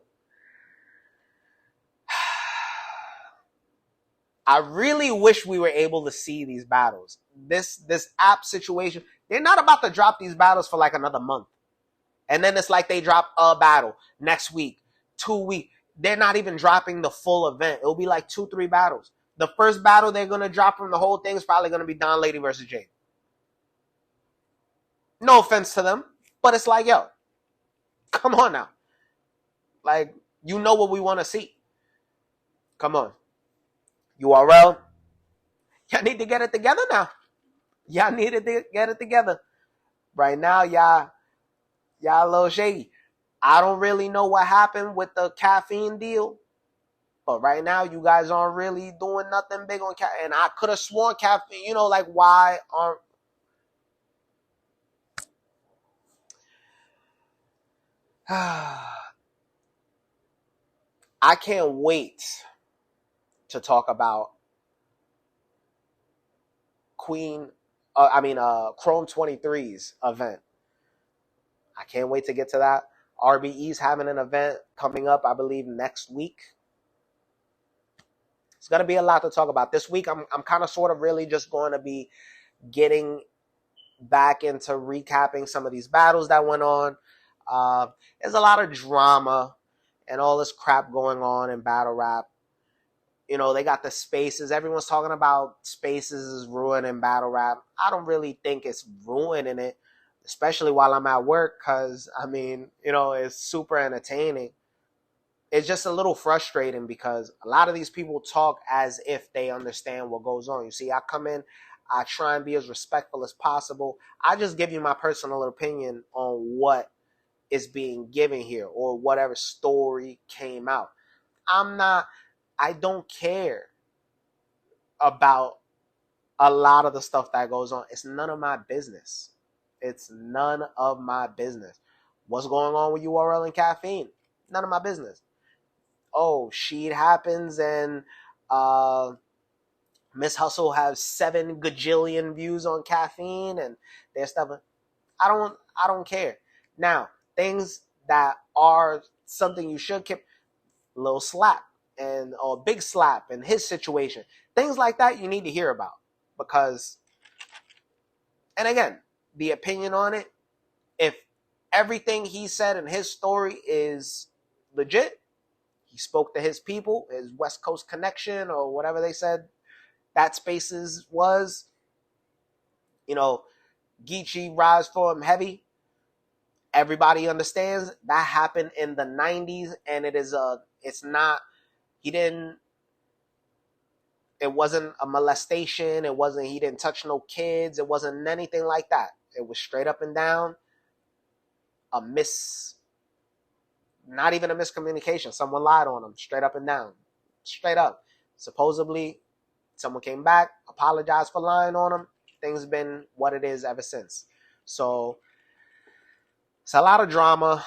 I really wish we were able to see these battles. This app situation, they're not about to drop these battles for like another month. And then it's like they drop a battle next week, 2 weeks. They're not even dropping the full event. It'll be like 2-3 battles. The first battle they're going to drop from the whole thing is probably going to be Don Lady versus Jade. No offense to them, but it's like, yo, come on now. Like, you know what we want to see. Come on. URL, y'all need to get it together now. Y'all need to get it together. Right now, y'all a little shady. I don't really know what happened with the caffeine deal, but right now you guys aren't really doing nothing big on caffeine. And I could have sworn caffeine, like why aren't... I can't wait to talk about Chrome 23's event. I can't wait to get to that. RBE's having an event coming up, I believe, next week. It's going to be a lot to talk about. This week, I'm kind of sort of really just going to be getting back into recapping some of these battles that went on. There's a lot of drama and all this crap going on in battle rap. They got the spaces. Everyone's talking about spaces is ruining battle rap. I don't really think it's ruining it, especially while I'm at work, because, it's super entertaining. It's just a little frustrating because a lot of these people talk as if they understand what goes on. You see, I come in, I try and be as respectful as possible. I just give you my personal opinion on what is being given here or whatever story came out. I don't care about a lot of the stuff that goes on. It's none of my business. It's none of my business. What's going on with URL and caffeine? None of my business. Oh, shit happens and Miss Hustle has 7 gajillion views on caffeine and their stuff. I don't care. Now, things that are something you should keep, little slap or big slap in his situation. Things like that you need to hear about because, and again, the opinion on it, if everything he said in his story is legit, he spoke to his people, his West Coast connection or whatever they said that Spaces was, Geechee rise for him heavy. Everybody understands that happened in the 90s and it wasn't a molestation. He didn't touch no kids. It wasn't anything like that. It was straight up and down not even a miscommunication. Someone lied on him straight up and down. straight up. Supposedly, someone came back, apologized for lying on him. Things have been what it is ever since. So it's a lot of drama.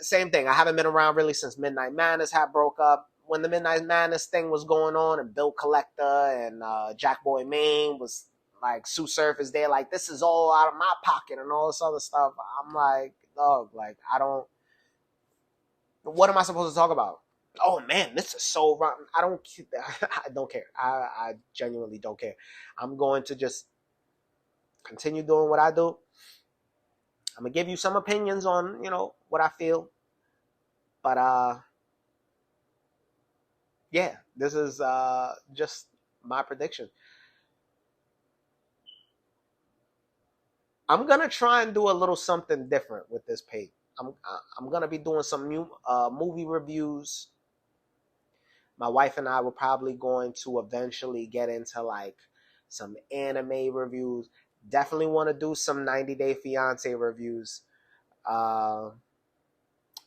Same thing. I haven't been around really since Midnight Madness had broke up. When the Midnight Madness thing was going on, and Bill Collector and Jack Boy Maine was like Sue Surface, they're like, this is all out of my pocket and all this other stuff. I'm like, dog, like I don't. What am I supposed to talk about? Oh man, this is so wrong. I don't care. I genuinely don't care. I'm going to just continue doing what I do. I'm gonna give you some opinions on, what I feel. But yeah, this is just my prediction. I'm gonna try and do a little something different with this page. I'm gonna be doing some new movie reviews. My wife and I were probably going to eventually get into like some anime reviews. Definitely want to do some 90 Day Fiance reviews. I'm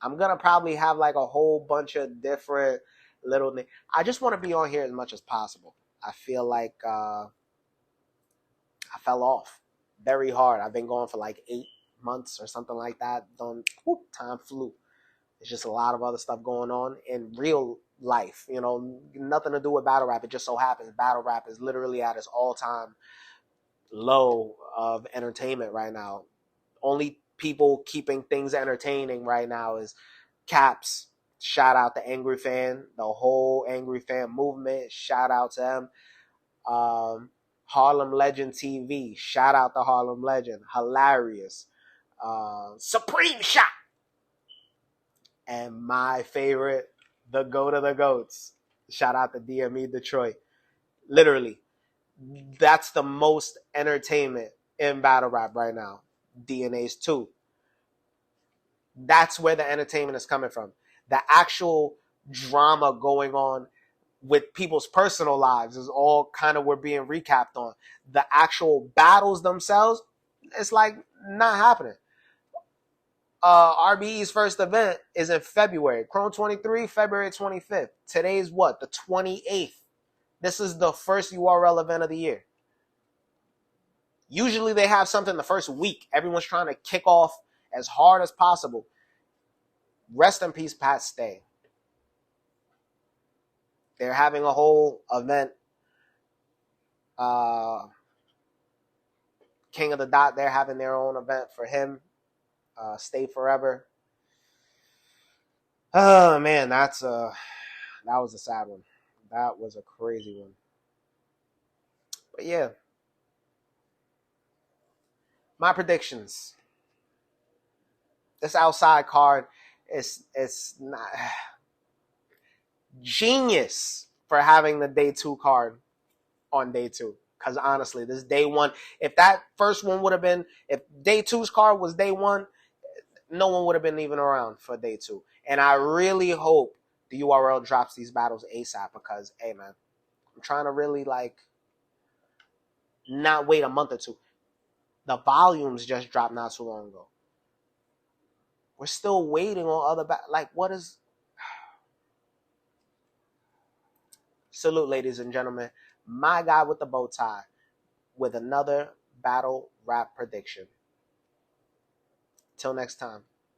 gonna probably have like a whole bunch of different little things. I just want to be on here as much as possible. I feel like I fell off very hard. I've been going for like 8 months or something like that. Time flew. There's just a lot of other stuff going on in real life. Nothing to do with battle rap. It just so happens battle rap is literally at its all-time low of entertainment right now. Only people keeping things entertaining right now is Caps. Shout out to Angry Fan, the whole Angry Fan movement. Shout out to them. Harlem Legend TV. Shout out to Harlem Legend. Hilarious. Supreme Shot. And my favorite, the GOAT of the GOATs. Shout out to DME Detroit. Literally, that's the most entertainment in battle rap right now. DNA's 2. That's where the entertainment is coming from. The actual drama going on with people's personal lives is all kind of we're being recapped on. The actual battles themselves, it's like not happening. RBE's first event is in February. Chrome 23, February 25th. Today's what? The 28th. This is the first URL event of the year. Usually they have something the first week. Everyone's trying to kick off as hard as possible. Rest in peace, Pat Stay. They're having a whole event. King of the Dot, they're having their own event for him. Stay Forever. Oh man, that was a sad one. That was a crazy one. But yeah, my predictions. This outside card is not genius for having the day 2 card on day 2. Because honestly, this day 1, if that first one would have been, if day 2's card was day 1, no one would have been even around for day 2. And I really hope the URL drops these battles ASAP because, hey man, I'm trying to really not wait a month or 2. The volumes just dropped not too long ago. We're still waiting on other what is... Salute, ladies and gentlemen. My guy with the bow tie with another battle rap prediction. Till next time.